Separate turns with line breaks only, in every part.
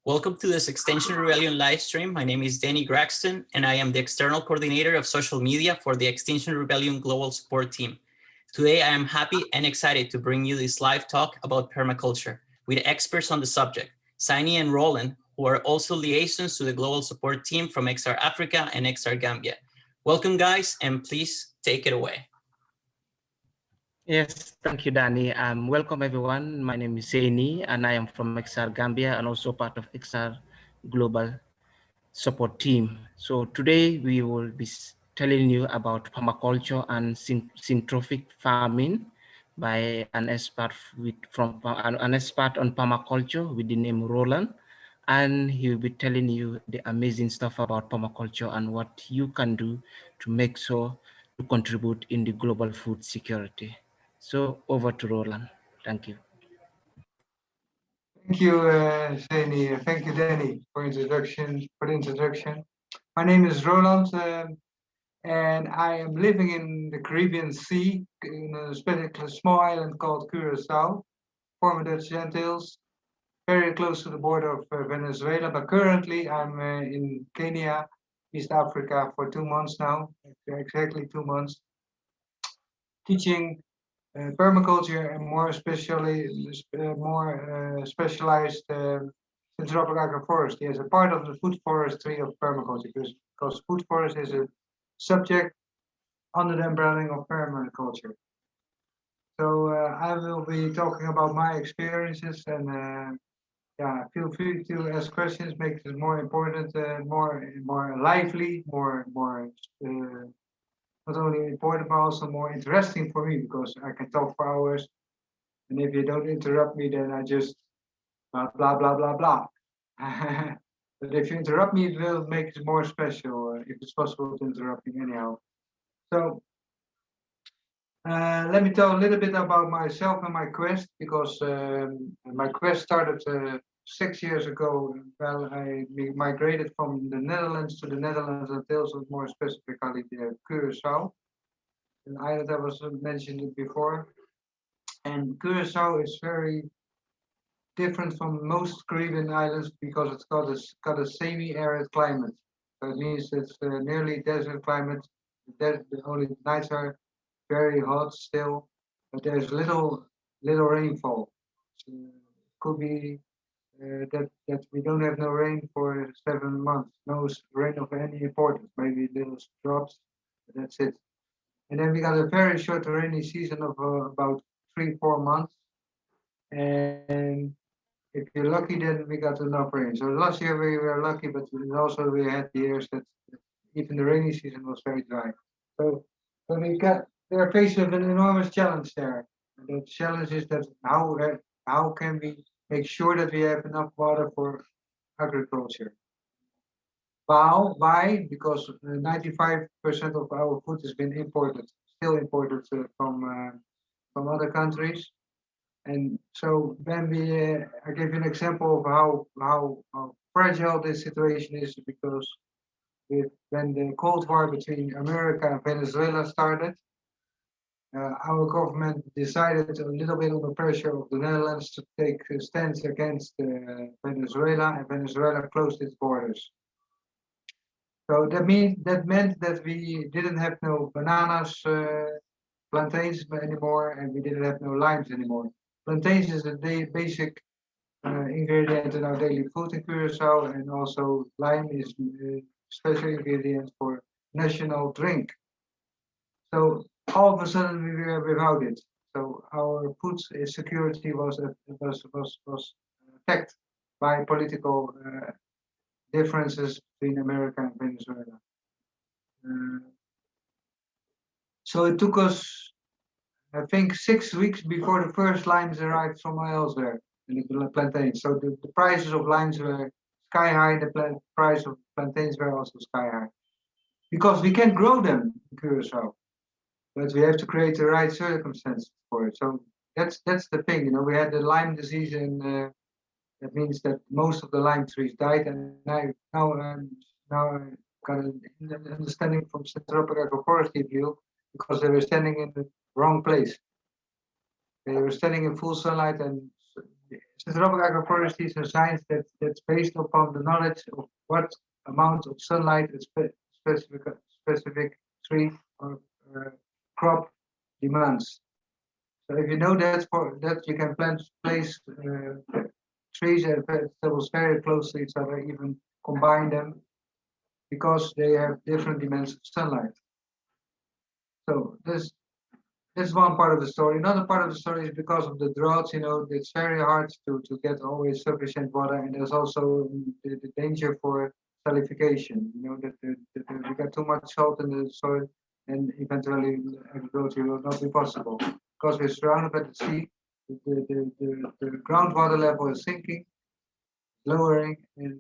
Welcome to this Extinction Rebellion live stream. My name is Danny Graxton, and I am the external coordinator of social media for the Extinction Rebellion Global Support Team. Today, I am happy and excited to bring you this live talk about permaculture with experts on the subject, Sainey and Roland, who are also liaisons to the Global Support Team from XR Africa and XR Gambia. Welcome, guys, and please take it away.
Yes, thank you, Danny. Welcome, everyone. My name is Sainey, and I am from XR Gambia and also part of XR Global Support Team. So today we will be telling you about permaculture and syntropic farming by an expert an expert on permaculture with the name Roland, and he will be telling you the amazing stuff about permaculture and what you can do to make sure to contribute in the global food security. So over to Roland. Thank you.
Thank you, Sainey. Thank you, Danny, for the introduction. My name is Roland, and I am living in the Caribbean Sea in a small island called Curacao, former Dutch Antilles, very close to the border of Venezuela. But currently, I'm in Kenya, East Africa, for 2 months now, exactly 2 months, teaching permaculture and more specialized syntropic agroforestry as a part of the food forestry of permaculture, because food forest is a subject under the umbrella of permaculture. So I will be talking about my experiences, and yeah, feel free to ask questions, make it more important, more lively, more not only important, but also more interesting for me, because I can talk for hours. And if you don't interrupt me, then I just blah, blah, blah, blah, blah. But if you interrupt me, it will make it more special, if it's possible to interrupt me anyhow. So let me tell a little bit about myself and my quest, because my quest started 6 years ago. Well, I migrated from the Netherlands to the Netherlands Antilles, more specifically Curacao, an island that was mentioned before. And Curacao is very different from most Caribbean islands because it's got a semi-arid climate. So it means it's nearly desert climate. The only nights are very hot still, but there's little rainfall. Could be that we don't have no rain for 7 months, no rain of any importance, maybe little drops, but that's it. And then we got a very short rainy season of about 3-4 months, and if you're lucky, then we got enough rain. So last year we were lucky, but also we had years that even the rainy season was very dry. So they're faced with an enormous challenge there. And the challenge is that how can we make sure that we have enough water for agriculture? Why? Because 95% of our food has been imported, still imported from other countries. And so then I give you an example of how fragile this situation is, because when the Cold War between America and Venezuela started, our government decided a little bit under pressure of the Netherlands to take a stance against Venezuela, and Venezuela closed its borders. So that meant that we didn't have no bananas, plantains anymore, and we didn't have no limes anymore. Plantains is a basic ingredient in our daily food in Curacao, and also lime is a special ingredient for national drink. So all of a sudden we were without it. So our food security was attacked by political differences between America and Venezuela. So it took us, I think, 6 weeks before the first limes arrived somewhere else there in the plantains. So the prices of limes were sky high, the price of plantains were also sky high. Because we can't grow them in Curacao, but we have to create the right circumstances for it. So that's the thing, we had the Lyme disease, and that means that most of the lime trees died, and now I got an understanding from syntropic agroforestry view, because they were standing in the wrong place. They were standing in full sunlight, and syntropic agroforestry is a science that's based upon the knowledge of what amount of sunlight a specific tree or crop demands. So if you know that, for that you can place trees and vegetables very close to each other, even combine them, because they have different demands of sunlight. So this is one part of the story. Another part of the story is because of the droughts. It's very hard to get always sufficient water, and there's also the danger for salification. That you get too much salt in the soil, and eventually agriculture will not be possible because we're surrounded by the sea. The groundwater level is sinking, lowering, and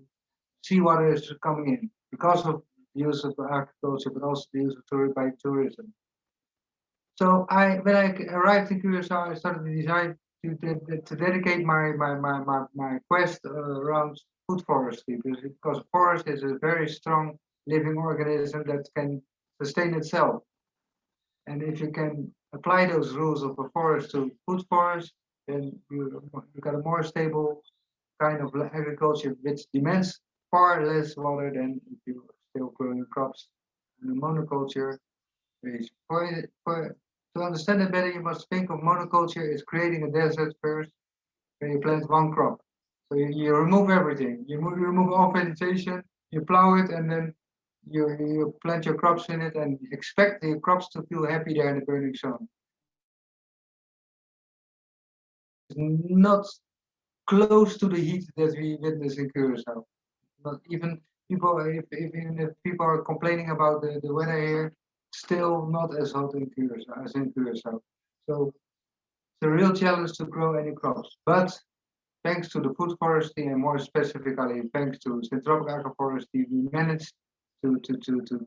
seawater is coming in because of the use of agriculture, but also the use of by tourism. So when I arrived in Curacao, I started to decide to dedicate my quest around food forestry, because forest is a very strong living organism that can sustain itself. And if you can apply those rules of a forest to food forest, then you got a more stable kind of agriculture, which demands far less water than if you still growing crops in a monoculture. To understand it better, you must think of monoculture as creating a desert first, where you plant one crop. So you remove everything. You remove all vegetation, you plow it, and then you plant your crops in it and expect the crops to feel happy there in the burning sun. Not close to the heat that we witness in Curacao. Not even people, even if people are complaining about the weather here, still not as hot in Curacao as in Curacao. So it's a real challenge to grow any crops. But thanks to the food forestry, and more specifically thanks to syntropic agroforestry, we managed to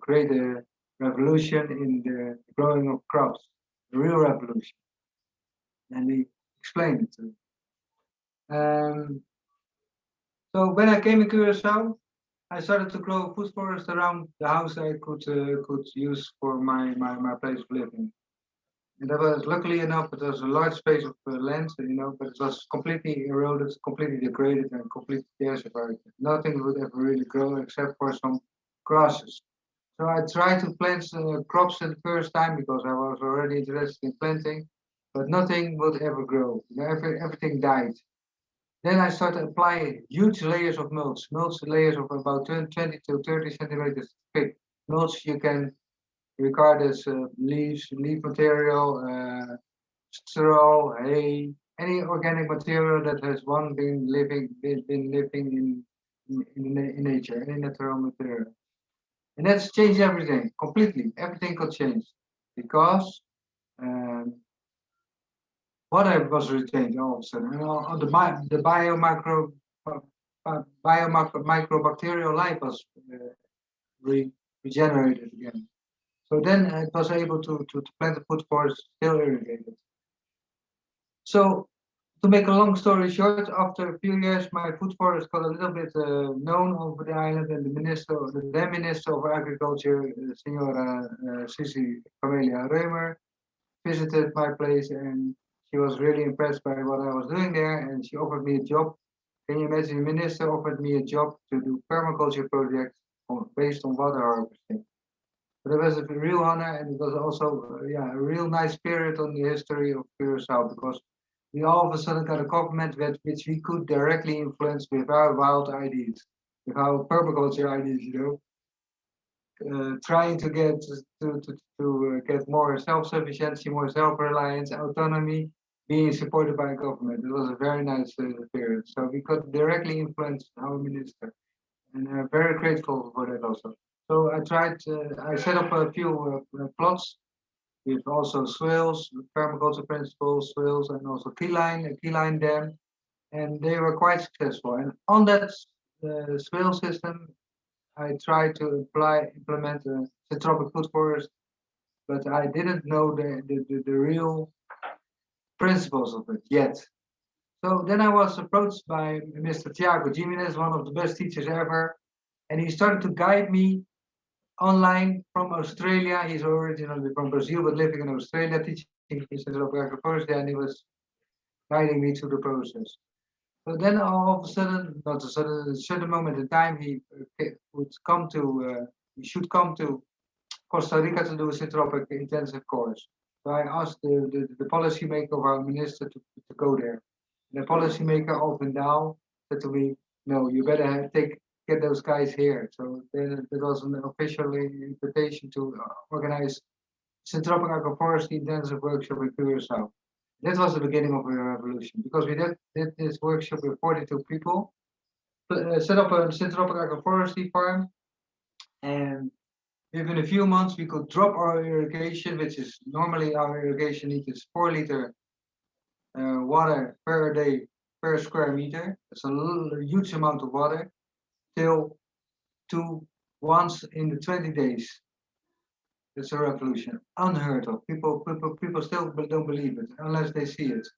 create a revolution in the growing of crops, a real revolution. And we explained it to them. So when I came in Curacao, I started to grow food forest around the house I could use for my place of living. And that was, luckily enough, it was a large space of land, but it was completely eroded, completely degraded, and completely desertified. Nothing would ever really grow except for some grasses. So I tried to plant crops at the first time because I was already interested in planting, but nothing would ever grow. Everything died. Then I started applying huge layers of mulch layers of about 20 to 30 centimeters thick. Mulch you can regard as leaf material, straw, hay, any organic material that has been living in nature, any natural material. And that's changed everything completely. Everything could change because water was retained all of a sudden. And the microbacterial life was regenerated again. So then it was able to plant the food forest still irrigated. So to make a long story short, after a few years, my food forest got a little bit known over the island, and the then Minister of Agriculture, Senora Sisi Camelia Reumer, visited my place, and she was really impressed by what I was doing there, and she offered me a job. Can you imagine? The minister offered me a job to do permaculture projects based on water harvesting. But it was a real honor, and it was also a real nice period on the history of Curacao, because we all of a sudden got a government which we could directly influence with our wild ideas, with our permaculture ideas, trying to get get more self-sufficiency, more self-reliance, autonomy, being supported by government. It was a very nice period. So we could directly influence our minister, and I'm very grateful for that also. So I set up a few plots with also swales, permaculture principles, swales, and also a key line dam, and they were quite successful. And on that swale system, I tried to implement a syntropic food forest, but I didn't know the real principles of it yet. So then I was approached by Mr. Tiago Jimenez, one of the best teachers ever, and he started to guide me online from Australia. He's originally from Brazil, but living in Australia, teaching me syntropic agroforestry, and he was guiding me through the process. So then all of a sudden, not a sudden, a certain moment in time, he should come to Costa Rica to do a syntropic intensive course. So I asked the policymaker of our minister to go there. And the policymaker of Vendal said to me, no, you better get those guys here. So then it was an official invitation to organize syntropic agroforestry intensive workshop in Curaçao. That was the beginning of a revolution because we did this workshop with 42 people, set up a syntropic agroforestry farm, and within a few months we could drop our irrigation, which is normally our irrigation need is 4 liter water per day per square meter. It's a huge amount of water, till once in the 20 days. It's a revolution, unheard of. People still don't believe it unless they see it.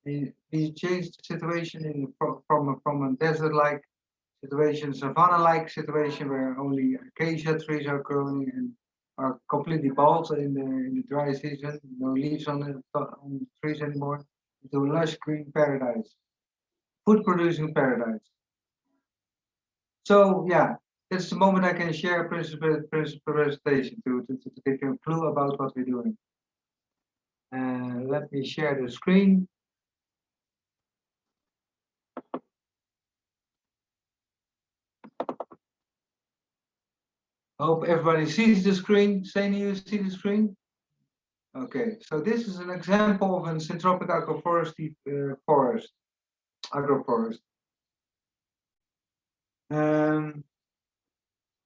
We changed the situation from a desert-like situation, savannah-like situation where only acacia trees are growing and are completely bald in the dry season, no leaves on the trees anymore, into a lush green paradise, food-producing paradise. So yeah, that's the moment I can share a principal presentation to give you a clue about what we're doing. Let me share the screen. I hope everybody sees the screen. Sainey, you see the screen? Okay, so this is an example of a syntropic agroforestry agroforest.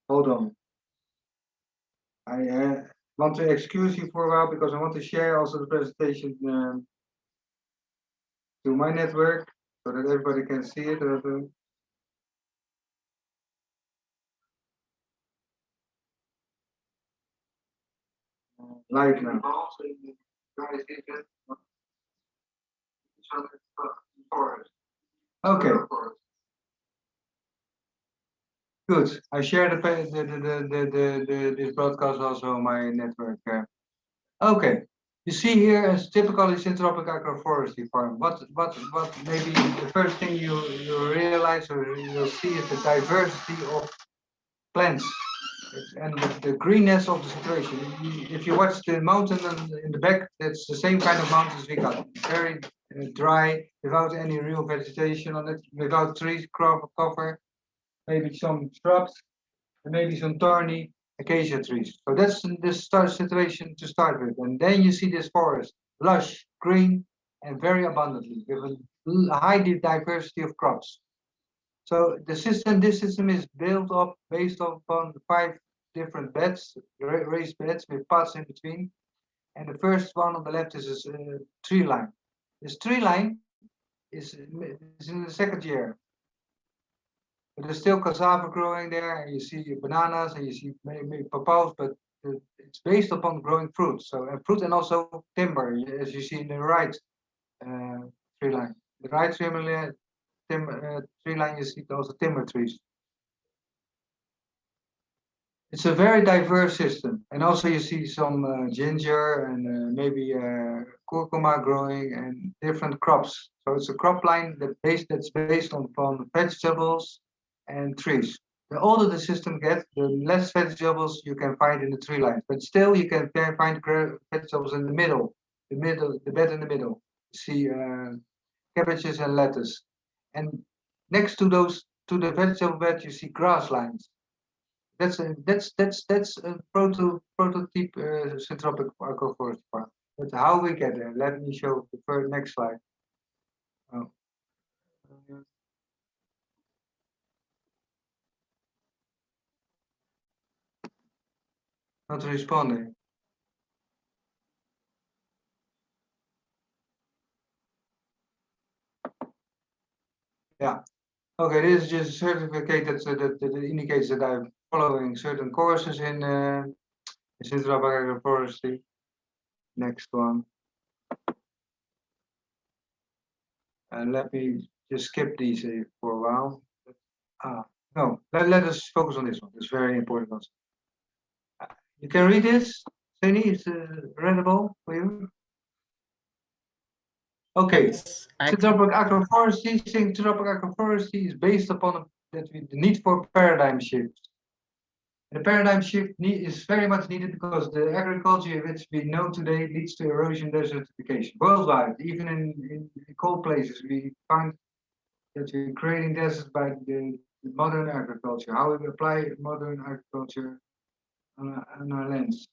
Hold on. I want to excuse you for a while because I want to share also the presentation to my network so that everybody can see it. Live now. Okay. Good. I share this broadcast also on my network. Okay. You see here as typically syntropic agroforestry farm. What maybe the first thing you realize or you'll see is the diversity of plants and the greenness of the situation. If you watch the mountain in the back, that's the same kind of mountains we got. Very dry, without any real vegetation on it, without trees cover, maybe some shrubs, and maybe some thorny acacia trees. So that's the situation to start with. And then you see this forest, lush, green, and very abundantly, with a high diversity of crops. So this system is built up based upon 5 different beds, raised beds with paths in between. And the first one on the left is a tree line. This tree line is in the second year. But there's still cassava growing there, and you see bananas, and you see maybe papayas, but it's based upon growing fruit. So fruit and also timber, as you see in the right tree line. The right tree line, you see also timber trees. It's a very diverse system, and also you see some ginger and maybe curcuma growing and different crops. So it's a crop line that's based on vegetables and trees. The older the system gets, the less vegetables you can find in the tree line, but still you can find vegetables in the middle, the bed in the middle. You see cabbages and lettuce, and next to the vegetable bed you see grass lines. That's a prototype syntropic agroforestry farm. But how we get there? Let me show the next slide. Oh. Not responding. Yeah. Okay, this is just a certificate that indicates that I'm following certain courses in syntropic agroforestry. Next one. And let me just skip these for a while. No, let us focus on this one. It's very important also. You can read this, Sainey, it's readable for you. Okay,
I
syntropic agroforestry is based upon the need for paradigm shifts. The paradigm shift is very much needed because the agriculture which we know today leads to erosion desertification worldwide. Even in cold places, we find that we're creating deserts by the modern agriculture, how we apply modern agriculture on our lands.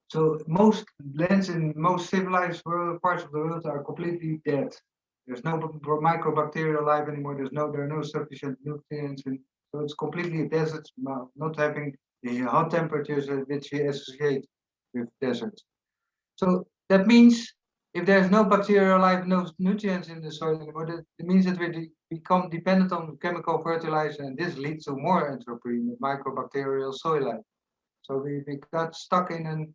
So most lands in most civilized parts of the world are completely dead. There's no microbacterial life anymore. There are no sufficient nutrients, so it's completely a desert, not having the hot temperatures which we associate with deserts. So that means if there's no bacterial life, no nutrients in the soil anymore, it means that we become dependent on chemical fertilizer, and this leads to more entropy in the microbacterial soil life. So we got stuck in a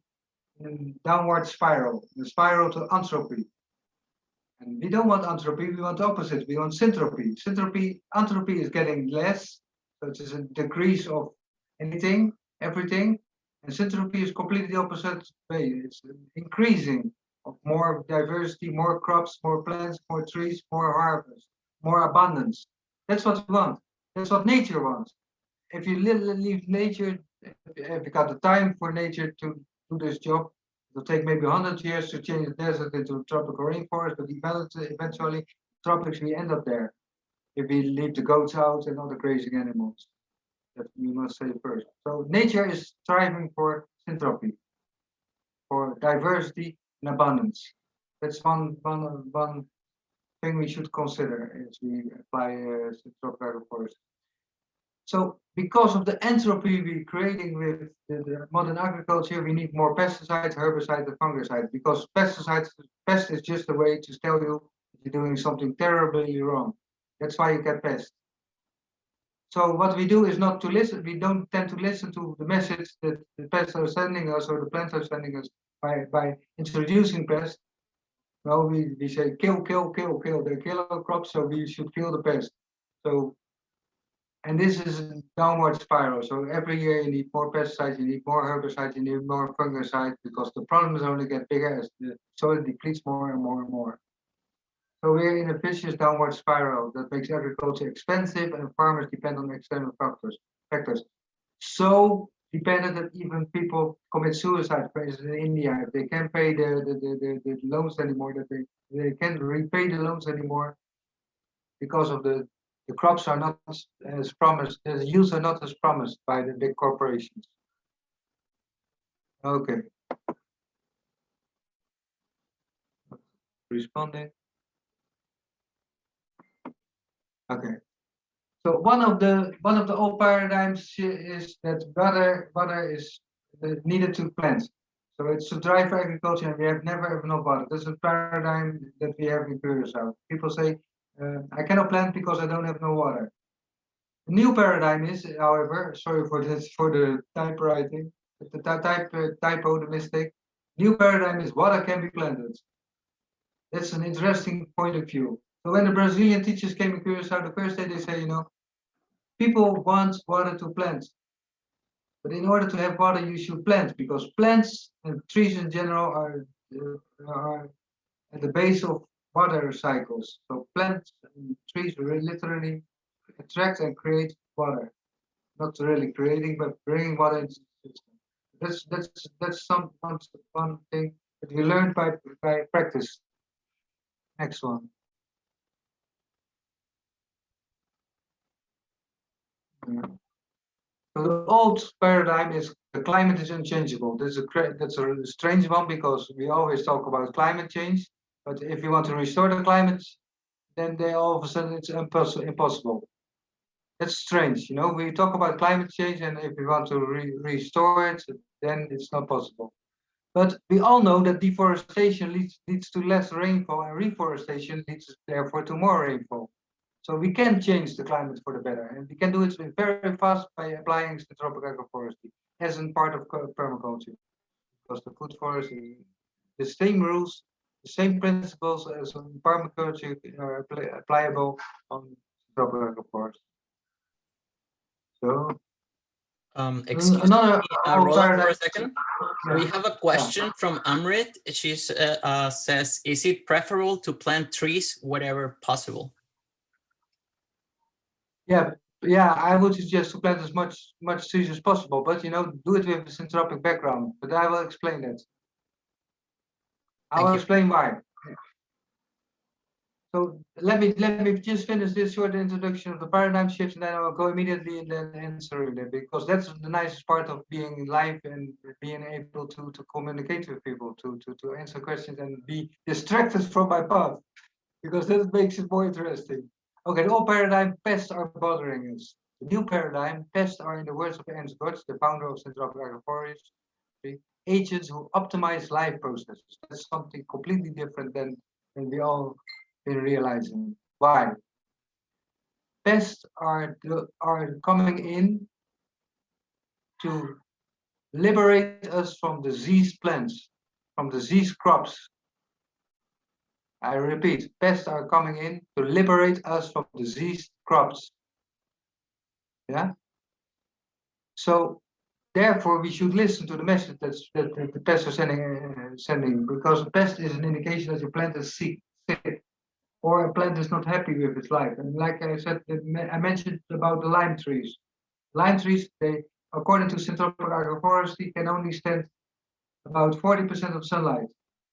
downward spiral, the spiral to entropy. And we don't want entropy, we want the opposite, we want syntropy. Entropy is getting less, so it is a decrease of everything. And syntropy is completely the opposite way. It's increasing of more diversity, more crops, more plants, more trees, more harvest, more abundance. That's what we want. That's what nature wants. If you leave nature, if you got the time for nature to do this job, it'll take maybe 100 years to change the desert into a tropical rainforest, but eventually tropics we end up there if we leave the goats out and other grazing animals. That we must say first. So nature is striving for syntropy, for diversity and abundance. That's one thing we should consider as we apply syntropic agroforestry. So because of the entropy we're creating with the modern agriculture, we need more pesticides, herbicides, and fungicides, because pest is just a way to tell you that you're doing something terribly wrong. That's why you get pests. So what we do is not to listen, we don't tend to listen to the message that the pests are sending us or the plants are sending us by introducing pests. No, we say kill, they kill our crops, so we should kill the pest. So, and this is a downward spiral. So every year you need more pesticides, you need more herbicides, you need more fungicides, because the problems only get bigger as the soil depletes more and more and more. So we're in a vicious downward spiral that makes agriculture expensive and farmers depend on external factors. So dependent that even people commit suicide, for instance, in India, if they can't pay the loans anymore, that they can't repay the loans anymore because of the crops are not as promised, the yields are not as promised by the big corporations. Okay. Responding. Okay. So one of the old paradigms is that water is needed to plant. So it's to drive agriculture, and we have never have enough water. This is a paradigm that we have in Curaçao. People say, I cannot plant because I don't have no water. The new paradigm is, however, sorry for this, for the typewriting, the typo, the mistake. New paradigm is water can be planted. That's an interesting point of view. So when the Brazilian teachers came to Curaçao, the first day they say, people want water to plant. But in order to have water, you should plant, because plants and trees in general are at the base of water cycles. So plants and trees literally attract and create water. Not really creating, but bringing water into the system. That's one thing that we learned by practice. Next one. So the old paradigm is the climate is unchangeable. That's a strange one, because we always talk about climate change, but if you want to restore the climate, then all of a sudden it's impossible. That's strange, we talk about climate change, and if we want to restore it, then it's not possible. But we all know that deforestation leads to less rainfall, and reforestation leads therefore to more rainfall. So we can change the climate for the better, and we can do it very fast by applying syntropic agroforestry as a part of permaculture. Because the food forest, the same rules, the same principles as on permaculture are applicable on syntropic agroforestry. So.
Excuse me,
Another
Roland, for a
paradigm.
second.
Yeah.
We have a question from Amrit. She says, is it preferable to plant trees wherever possible?
Yeah, yeah, I would suggest to plant as much trees as possible, but do it with a syntropic background. But I will explain that. I will explain why. So let me just finish this short introduction of the paradigm shift, and then I will go immediately and then answer it, because that's the nicest part of being live and being able to communicate with people, to answer questions and be distracted from my path, because that makes it more interesting. Okay, the old paradigm, pests are bothering us. The new paradigm, pests are, in the words of Ernst Gotts, the founder of syntropic agroforestry, agents who optimize life processes. That's something completely different than we all been realizing. Why? Pests are coming in to liberate us from diseased plants, from diseased crops. I repeat, pests are coming in to liberate us from diseased crops. Yeah. So therefore, we should listen to the message that the pests are sending, because a pest is an indication that your plant is sick, or a plant is not happy with its life. And like I said, I mentioned about the lime trees. Lime trees, they, according to syntropic agroforestry, can only stand about 40% of sunlight.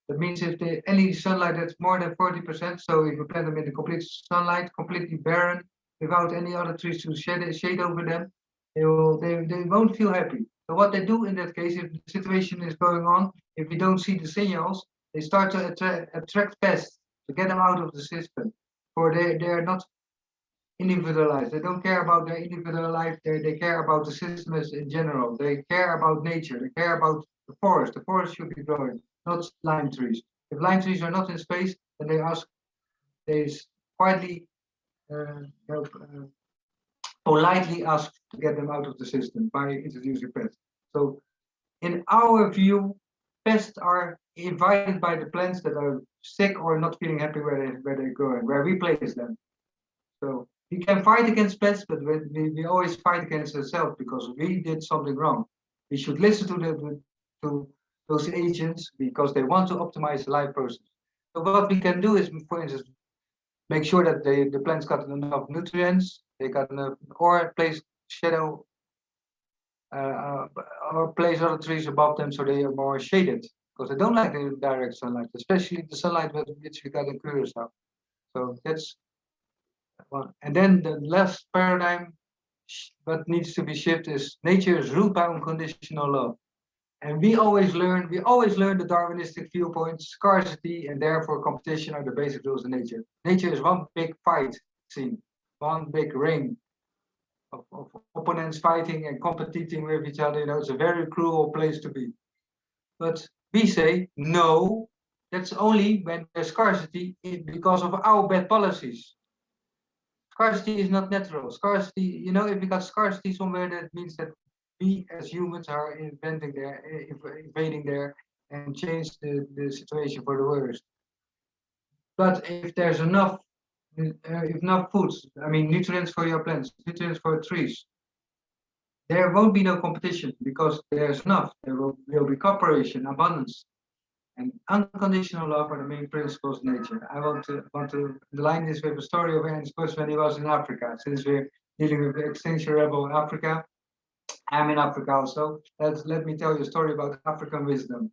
That means if any sunlight that's more than 40%, so if you plant them in the complete sunlight, completely barren, without any other trees to shade over them, they won't feel happy. So what they do in that case, if the situation is going on, if we don't see the signals, they start to attract pests to get them out of the system. For they are not individualized. They don't care about their individual life. They care about the system as in general. They care about nature. They care about the forest. The forest should be growing, not lime trees. If lime trees are not in space, then they quietly, politely ask to get them out of the system by introducing pests. So, in our view, pests are invited by the plants that are sick or not feeling happy where they're going, where we place them. So we can fight against pests, but we always fight against ourselves because we did something wrong. We should listen to those agents because they want to optimize the life process. So what we can do is, for instance, make sure that the plants got enough nutrients, they got enough, or place shadow, or place other trees above them so they are more shaded, because they don't like the direct sunlight, especially the sunlight which we got in Curacao. So that's one. And then the last paradigm what needs to be shifted is nature is ruled by unconditional love. And we always learn the Darwinistic viewpoint, scarcity and therefore competition are the basic rules of nature. Nature is one big fight scene, one big ring of opponents fighting and competing with each other. It's a very cruel place to be. But we say, no, that's only when there's scarcity because of our bad policies. Scarcity is not natural. Scarcity, if we got scarcity somewhere, that means that we as humans are invading there and change the situation for the worst. But if there's enough foods, nutrients for your plants, nutrients for trees, there won't be no competition because there's enough. There will be cooperation, abundance, and unconditional love are the main principles of nature. I want to align this with a story of Ernst Gotts when he was in Africa. Since we're dealing with the Extinction Rebel in Africa, I'm in Africa also. Let me tell you a story about African wisdom.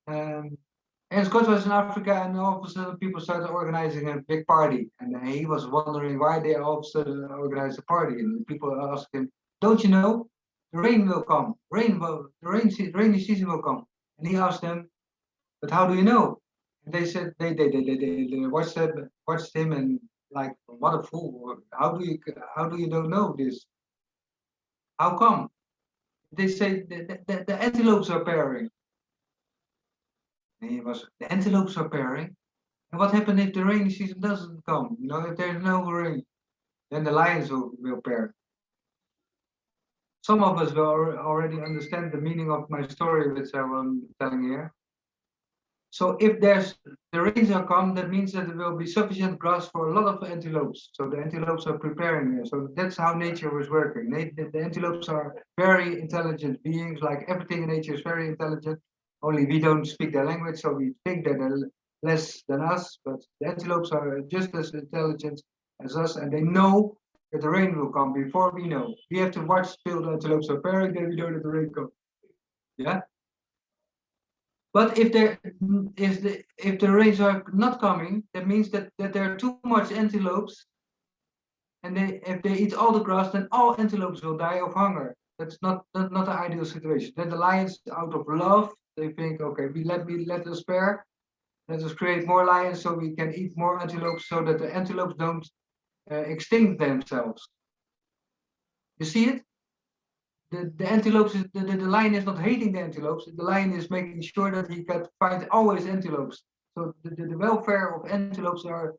Ernst Gotts was in Africa, and all of a sudden people started organizing a big party, and he was wondering why they all of a sudden organized a party. And people asked him, "Don't you know the rain will come? The rainy season will come." And he asked them, "But how do you know?" And they said they watched him and like, what a fool! How do you don't know this? How come? They say the antelopes are pairing. And the antelopes are pairing. And what happens if the rainy season doesn't come? If there's no rain, then the lions will pair. Some of us will already understand the meaning of my story, which I'm telling here. So if the rains are come, that means that there will be sufficient grass for a lot of antelopes. So the antelopes are preparing there. So that's how nature was working. The antelopes are very intelligent beings, like everything in nature is very intelligent. Only we don't speak their language, so we think that they're less than us. But the antelopes are just as intelligent as us, and they know that the rain will come before we know. We have to watch till the antelopes are pairing, then we know that the rain comes. Yeah. But if the rains are not coming, that means that there are too much antelopes, and if they eat all the grass, then all antelopes will die of hunger. That's not an ideal situation. Then the lions, out of love, they think, okay, let us spare, let us create more lions so we can eat more antelopes, so that the antelopes don't extinct themselves. You see it? The antelopes, the lion is not hating the antelopes. The lion is making sure that he can find always antelopes. So the welfare of antelopes are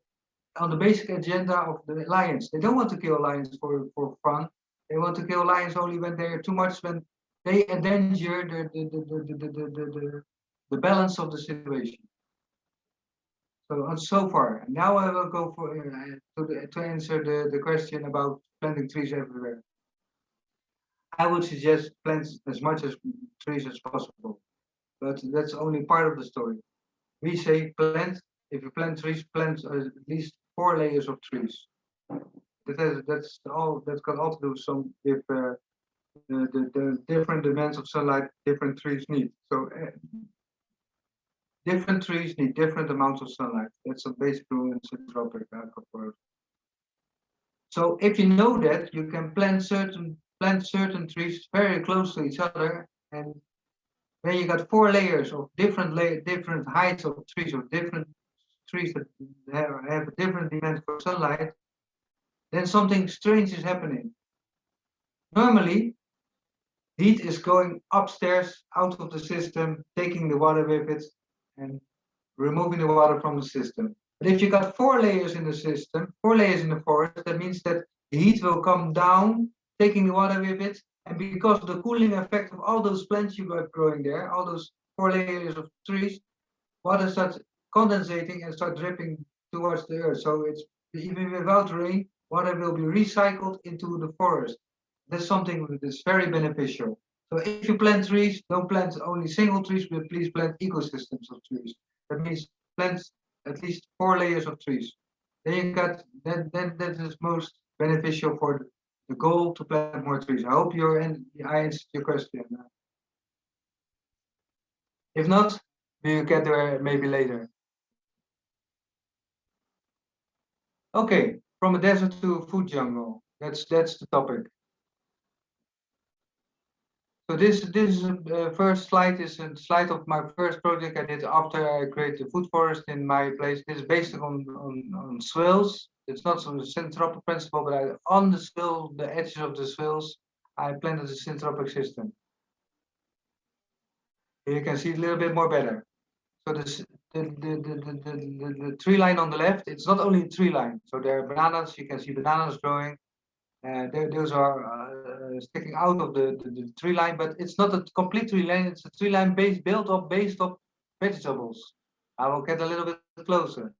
on the basic agenda of the lions. They don't want to kill lions for fun. They want to kill lions only when they are too much, when they endanger the balance of the situation. So far. And now I will go for to answer the question about planting trees everywhere. I would suggest plant as much as trees as possible, but that's only part of the story. We say plant, if you plant trees, plant at least 4 layers of trees. That's all. That's got all to do some with the different demands of sunlight different trees need. So different trees need different amounts of sunlight. That's a basic rule in syntropic agroforestry. So if you know that, you can plant certain trees very close to each other, and when you got 4 layers of different heights of trees, or different trees that have a different demand for sunlight, then something strange is happening. Normally, heat is going upstairs out of the system, taking the water with it, and removing the water from the system. But if you got 4 layers in the system, 4 layers in the forest, that means that the heat will come down, taking the water with it. And because of the cooling effect of all those plants you got growing there, all those 4 layers of trees, water starts condensating and start dripping towards the earth. So it's even without rain, water will be recycled into the forest. That's something that is very beneficial. So if you plant trees, don't plant only single trees, but please plant ecosystems of trees. That means plant at least 4 layers of trees. Then you got that is most beneficial for the goal to plant more trees. I hope I answered your question. If not, we'll get there maybe later. Okay, from a desert to a food jungle. That's the topic. So this first slide is a slide of my first project I did after I created a food forest in my place. This is based on swales. It's not some syntropic principle, but on the swale, the edges of the swales, I planted a syntropic system. Here you can see it a little bit more better. So the tree line on the left, it's not only a tree line. So there are bananas, you can see bananas growing. Those are sticking out of the tree line, but it's not a complete tree line. It's a tree line based on vegetables. I will get a little bit closer.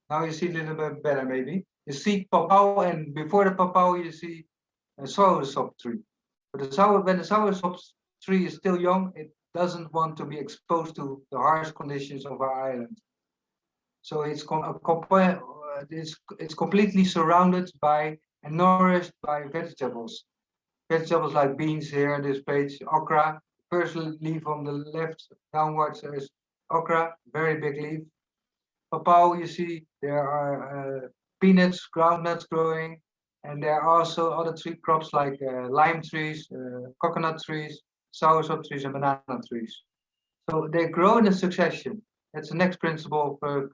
Now you see a little bit better, maybe. You see papau, and before the papau, you see a soursop tree. But when the soursop tree is still young, it doesn't want to be exposed to the harsh conditions of our island. So it's completely surrounded by and nourished by vegetables. Vegetables like beans here on this page, okra. First leaf on the left downwards is okra, very big leaf. Papau, you see there are peanuts, groundnuts growing, and there are also other tree crops like lime trees, coconut trees, soursop trees, and banana trees. So they grow in a succession. That's the next principle of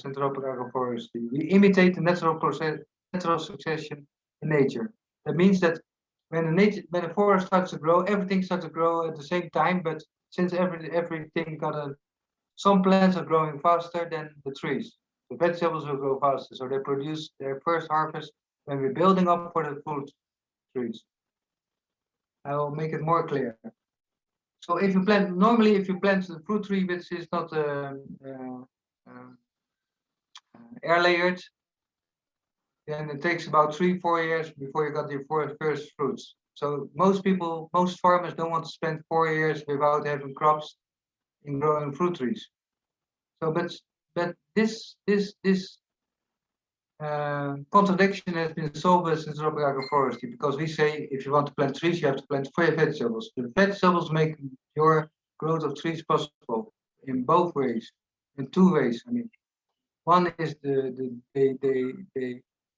syntropic agroforestry. We imitate the natural succession in nature. That means that when the forest starts to grow, everything starts to grow at the same time. But since everything some plants are growing faster than the trees, the vegetables will grow faster. So they produce their first harvest when we're building up for the food trees. I will make it more clear. So if you plant, normally if you plant the fruit tree which is not air layered, then it takes about 3-4 years before you got your first fruits. So most people, most farmers don't want to spend 4 years without having crops in growing fruit trees. So, but this contradiction has been solved by syntropic agroforestry, because we say if you want to plant trees, you have to plant vegetables. The vegetables make your growth of trees possible in both ways, in 2 ways. I mean, one is they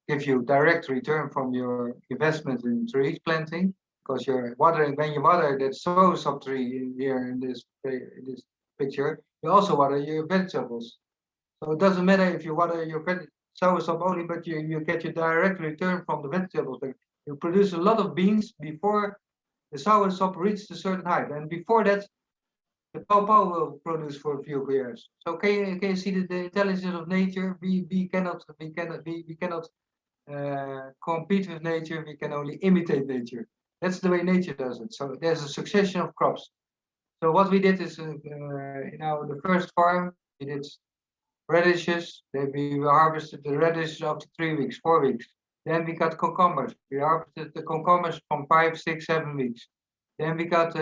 give you direct return from your investment in trees planting, because you're watering, when you water that soursop tree here in this picture, you also water your vegetables. So it doesn't matter if you water your soursop only, but you get your direct return from the vegetables. You produce a lot of beans before the soursop reaches a certain height, and before that, the pawpaw will produce for a few years. So can you see the intelligence of nature? We cannot compete with nature. We can only imitate nature. That's the way nature does it. So there's a succession of crops. So what we did is, the first farm, we did radishes. Then we harvested the radishes after 3 weeks, 4 weeks. Then we got cucumbers. We harvested the cucumbers from 5, 6, 7 weeks. Then we got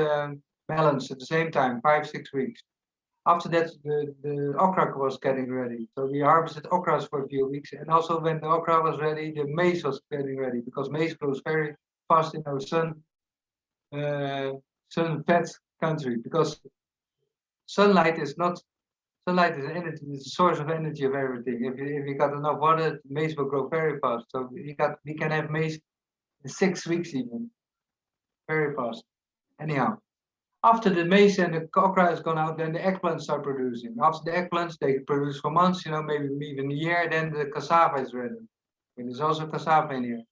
melons at the same time, 5, 6 weeks. After that, the okra was getting ready. So we harvested okras for a few weeks. And also when the okra was ready, the maize was getting ready, because maize grows very fast in our sun-fed country, because sunlight is energy, it's a source of energy of everything. If you got enough water, maize will grow very fast. So we can have maize in 6 weeks even, very fast. Anyhow, after the maize and the okra has gone out, then the eggplants start producing. After the eggplants, they produce for months, maybe even a year. Then the cassava is ready. And there's also cassava in here.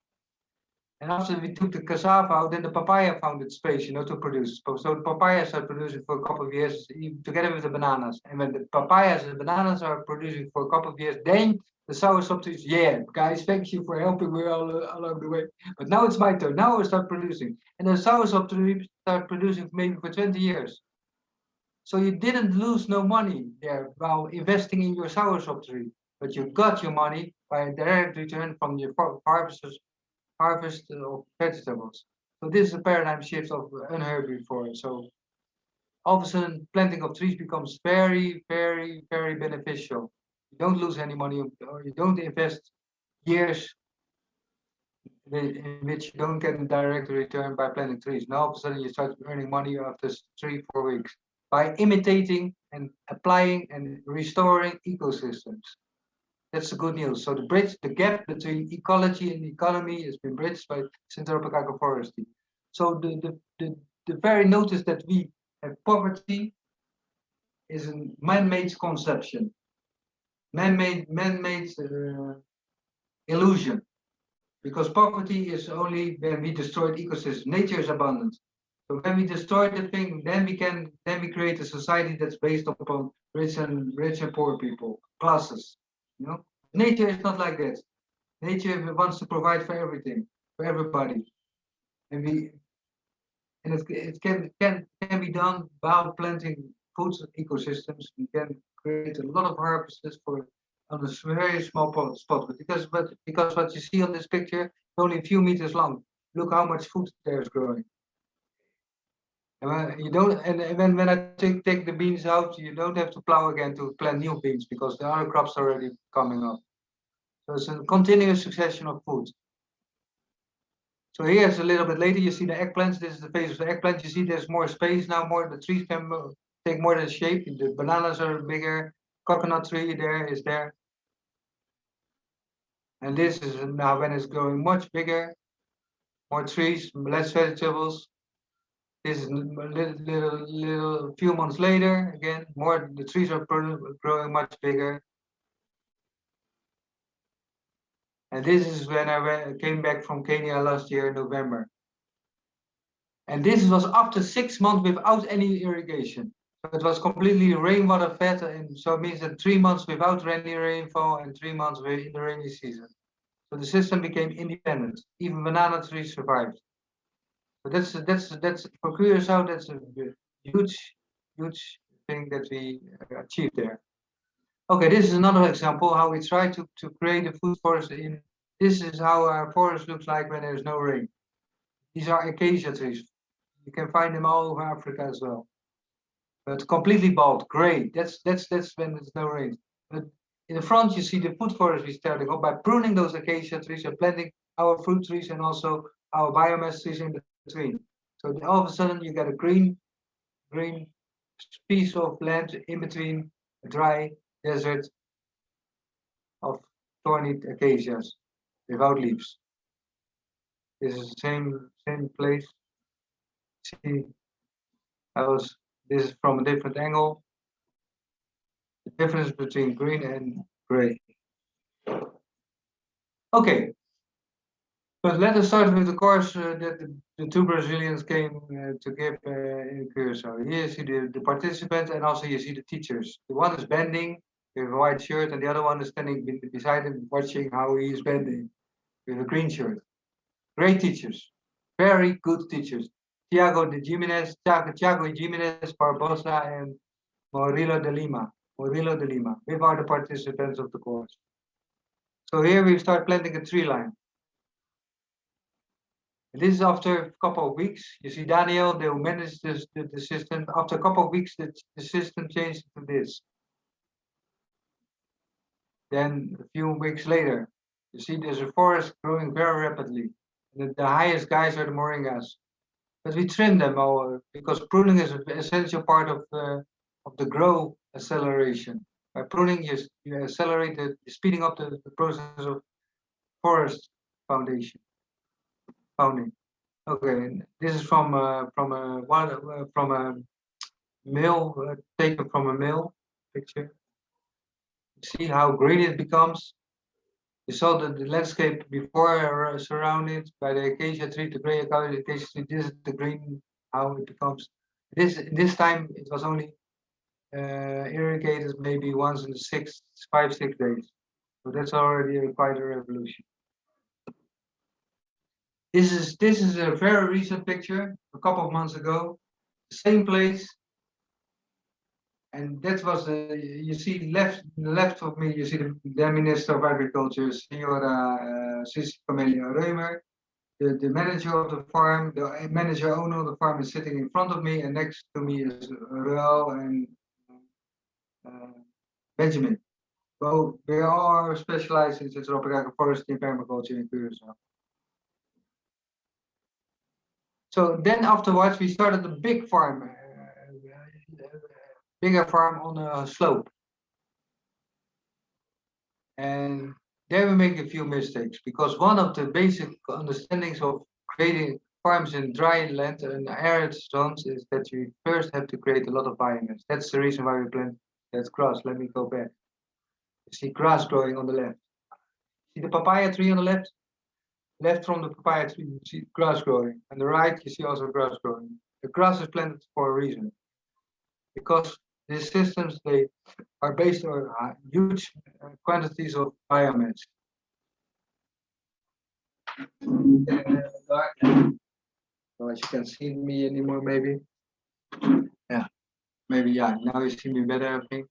And after we took the cassava out, then the papaya found its space, to produce. So the papaya started producing for a couple of years, together with the bananas. And when the papayas and the bananas are producing for a couple of years, then the soursop trees, yeah, guys, thank you for helping me all along the way. But now it's my turn. Now I start producing. And the soursop trees start producing maybe for 20 years. So you didn't lose no money there while investing in your soursop tree, but you got your money by a direct return from your harvest of vegetables. So this is a paradigm shift of unheard before. So all of a sudden, planting of trees becomes very, very, very beneficial. You don't lose any money, or you don't invest years in which you don't get a direct return by planting trees. Now all of a sudden you start earning money after 3-4 weeks by imitating and applying and restoring ecosystems. That's the good news. So the gap between ecology and economy has been bridged by syntropic agroforestry. So the very notice that we have poverty is a man-made conception, man-made illusion, because poverty is only when we destroy the ecosystem. Nature is abundant. So when we destroy the thing, then we create a society that's based upon rich and poor people, classes. Nature is not like that. Nature wants to provide for everything, for everybody, and it can be done while planting food ecosystems. We can create a lot of harvests on a very small spot. Because what you see on this picture is only a few meters long. Look how much food there is growing. And you don't, and when I take the beans out, you don't have to plow again to plant new beans, because the other crops are already coming up. So it's a continuous succession of food. So here's a little bit later, you see the eggplants. This is the phase of the eggplant. You see there's more space now, the trees can take more of the shape. The bananas are bigger, coconut tree is there. And this is now when it's growing much bigger, more trees, less vegetables. This is a few months later, again, the trees are growing much bigger. And this is when I came back from Kenya last year in November. And this was after 6 months without any irrigation. So it was completely rainwater fed, and so it means that 3 months without any rainfall and 3 months in the rainy season. So the system became independent. Even banana trees survived. So that's for Curaçao, that's a huge thing that we achieved there. Okay, this is another example how we try to create a food forest. This is how our forest looks like when there's no rain. These are acacia trees. You can find them all over Africa as well. But completely bald, gray. That's when there's no rain. But in the front, you see the food forest we starting up by pruning those acacia trees and planting our fruit trees and also our biomass trees in between. So all of a sudden, you get a green piece of land in between a dry desert of thorny acacias without leaves. This is the same place. See, this is from a different angle. The difference between green and gray. Okay, but let us start with the course that the two Brazilians came to give in Curacao. Here you see the participants and also you see the teachers. The one is bending with a white shirt and the other one is standing beside him watching how he is bending with a green shirt. Great teachers, very good teachers. Tiago Jimenez Barbosa and Murilo de Lima. We are the participants of the course. So here we start planting a tree line. And this is after a couple of weeks. You see Daniel, they will manage the system. After a couple of weeks, the system changed to this. Then a few weeks later, you see there's a forest growing very rapidly. And the highest guys are the moringas. But we trim them all because pruning is an essential part of the grow acceleration. By pruning, you accelerate speeding up the process of forest founding. Okay, this is from a mill, taken from a mill picture. See how green it becomes. You saw the landscape before surrounded by the acacia tree, the gray acacia tree. This is the green, how it becomes. This time it was only irrigated maybe once in 5-6 days. So that's already quite a revolution. This is a very recent picture, a couple of months ago, same place. And that was you see left of me, you see the Minister of Agriculture, Senora Camelia Reumer. The manager of the farm, the manager owner of the farm is sitting in front of me, and next to me is Roel and Benjamin. Well, they are specialized in syntropic agroforestry and pharmacology in Curacao. So then afterwards, we started a big farm, bigger farm on a slope. And there we make a few mistakes because one of the basic understandings of creating farms in dry land and arid zones is that you first have to create a lot of biomass. That's the reason why we plant that grass. Let me go back. You see grass growing on the left. See the papaya tree on the left? Left from the papaya tree, you see grass growing. On the right, you see also grass growing. The grass is planted for a reason. Because these systems, they are based on huge quantities of biomass. So as you can see me anymore, maybe. Yeah, maybe, yeah, now you see me better, I think.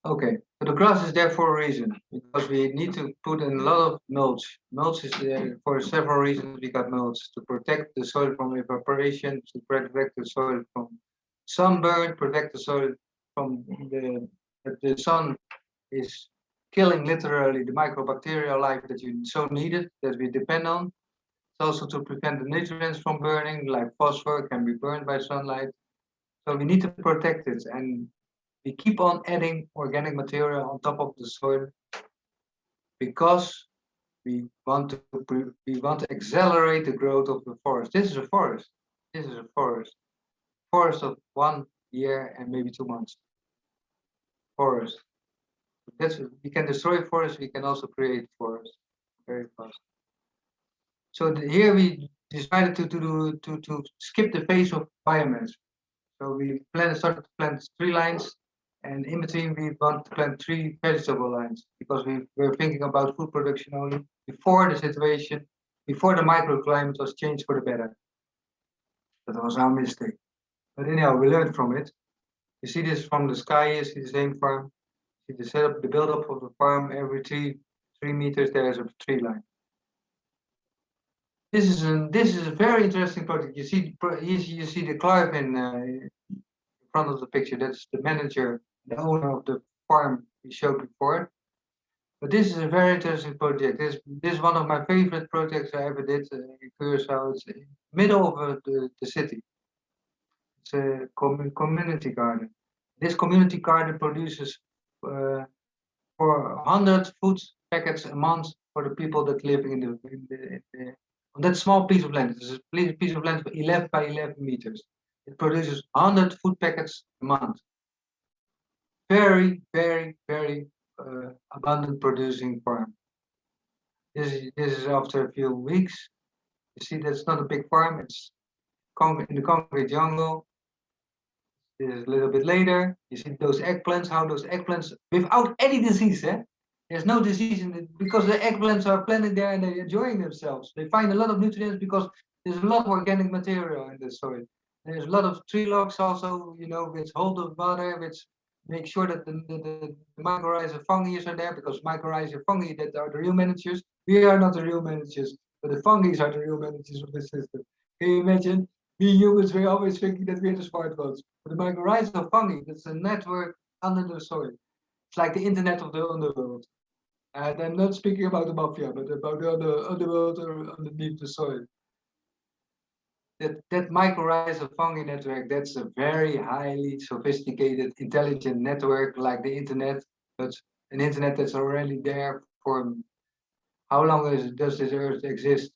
Okay, so the grass is there for a reason, because we need to put in a lot of mulch. Mulch is there for several reasons. We got mulch to protect the soil from evaporation, to protect the soil from sunburn, protect the soil from the sun is killing literally the microbacterial life that you so needed, that we depend on. It's also to prevent the nutrients from burning, like phosphor can be burned by sunlight. So we need to protect it, and we keep on adding organic material on top of the soil because we want to accelerate the growth of the forest. This is a forest. This is a forest. Forest of 1 year and maybe 2 months. Forest. We can destroy forest. We can also create forest very fast. So here we decided to skip the phase of biomass. So we started to plant 3 lines. And in between, we want to plant 3 vegetable lines because we were thinking about food production only before the situation, before the microclimate was changed for the better. That was our mistake. But anyhow, we learned from it. You see this from the sky, you see the same farm. You see the setup, the build-up of the farm. Every 3 meters there is a tree line. This is a very interesting project. You see the Clive in front of the picture. That's the manager, the owner of the farm we showed before. But this is a very interesting project. This is one of my favorite projects I ever did in Curaçao. It's in the middle of the city. It's a community garden. This community garden produces for 100 food packets a month for the people that live on that small piece of land. It's a piece of land 11 by 11 meters. It produces 100 food packets a month. Very, very, very abundant producing farm. This is after a few weeks. You see, that's not a big farm. It's in the concrete jungle. This is a little bit later. You see those eggplants, how those eggplants, without any disease, there's no disease in it because the eggplants are planted there and they're enjoying themselves. They find a lot of nutrients because there's a lot of organic material in the soil. There's a lot of tree logs also, which hold the water, which make sure that the mycorrhiza fungi are there, because mycorrhiza fungi that are the real managers. We are not the real managers, but the fungi are the real managers of the system. Can you imagine? We humans, we're always thinking that we're the smart ones. But the mycorrhiza fungi, that's a network under the soil. It's like the internet of the underworld. And I'm not speaking about the mafia, but about the underworld underneath the soil. That mycorrhiza fungi network, that's a very highly sophisticated, intelligent network like the internet, but an internet that's already there for how long does this earth exist?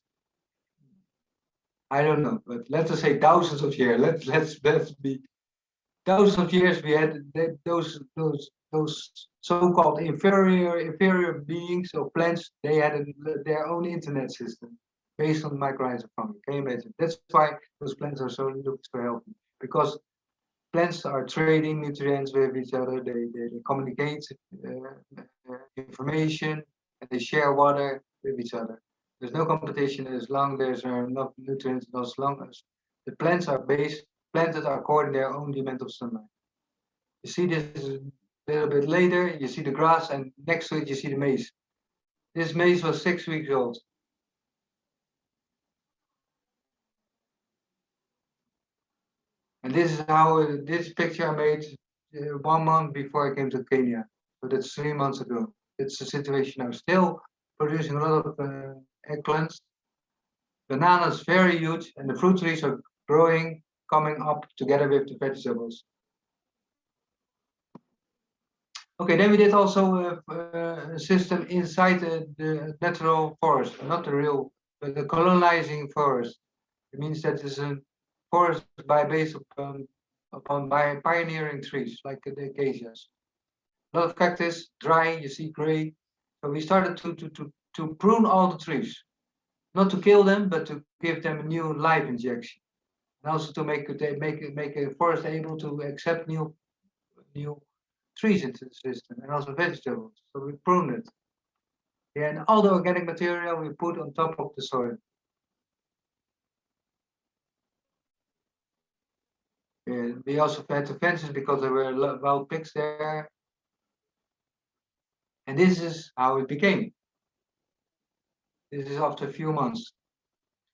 I don't know, but let's just say thousands of years. Let's be thousands of years. We had those so-called inferior beings or plants. They had their own internet system based on mycorrhiza fungi. Can you imagine? That's why those plants are so healthy, because plants are trading nutrients with each other. They communicate information, and they share water with each other. There's no competition as long as there are enough nutrients, and as long as the plants are planted according to their own demand of sunlight. You see this a little bit later. You see the grass, and next to it you see the maize. This maize was 6 weeks old. And this is how this picture I made 1 month before I came to Kenya. So that's 3 months ago. It's the situation now. Still producing a lot of eggplants. Bananas very huge, and the fruit trees are growing, coming up together with the vegetables. Okay, then we did also a system inside the natural forest, not the real, but the colonizing forest. It means that it's a forest based upon pioneering trees like the acacias. A lot of cactus, dry, you see gray. So we started to prune all the trees, not to kill them, but to give them a new life injection, and also to make a forest able to accept new trees into the system, and also vegetables. So we pruned it. Yeah, and all the organic material we put on top of the soil. We also had to fences because there were wild pigs there. And this is how it became. This is after a few months.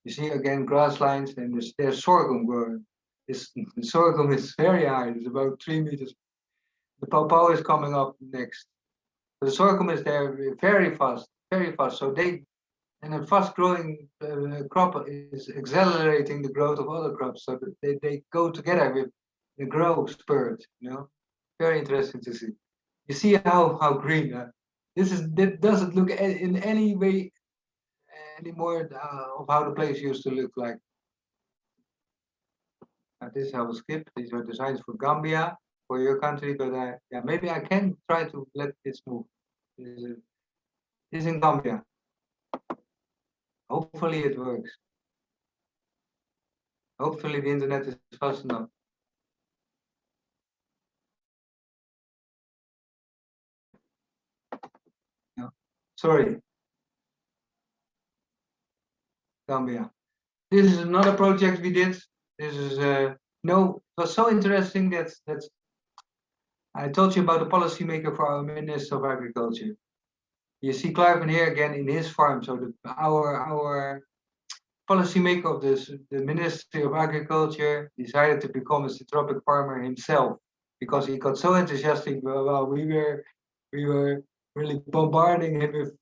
You see again grass lines, and there's sorghum growing. The sorghum is very high, it's about 3 meters. The pawpaw is coming up next. The sorghum is there very fast, very fast. So and a fast growing crop is accelerating the growth of other crops. So they go together with the growth spurt, Very interesting to see. You see how green, that doesn't look in any way anymore of how the place used to look like. This I will skip. These are designs for Gambia, for your country, but yeah, maybe I can try to let this move. This is in Gambia. Hopefully it works. Hopefully the internet is fast enough. No. Sorry. Gambia. This is another project we did. This is No, it was so interesting that I told you about the policymaker for our Minister of Agriculture. You see Clive here again in his farm. So our policymaker of the Ministry of Agriculture decided to become a syntropic farmer himself because he got so enthusiastic. Well, we were really bombarding him with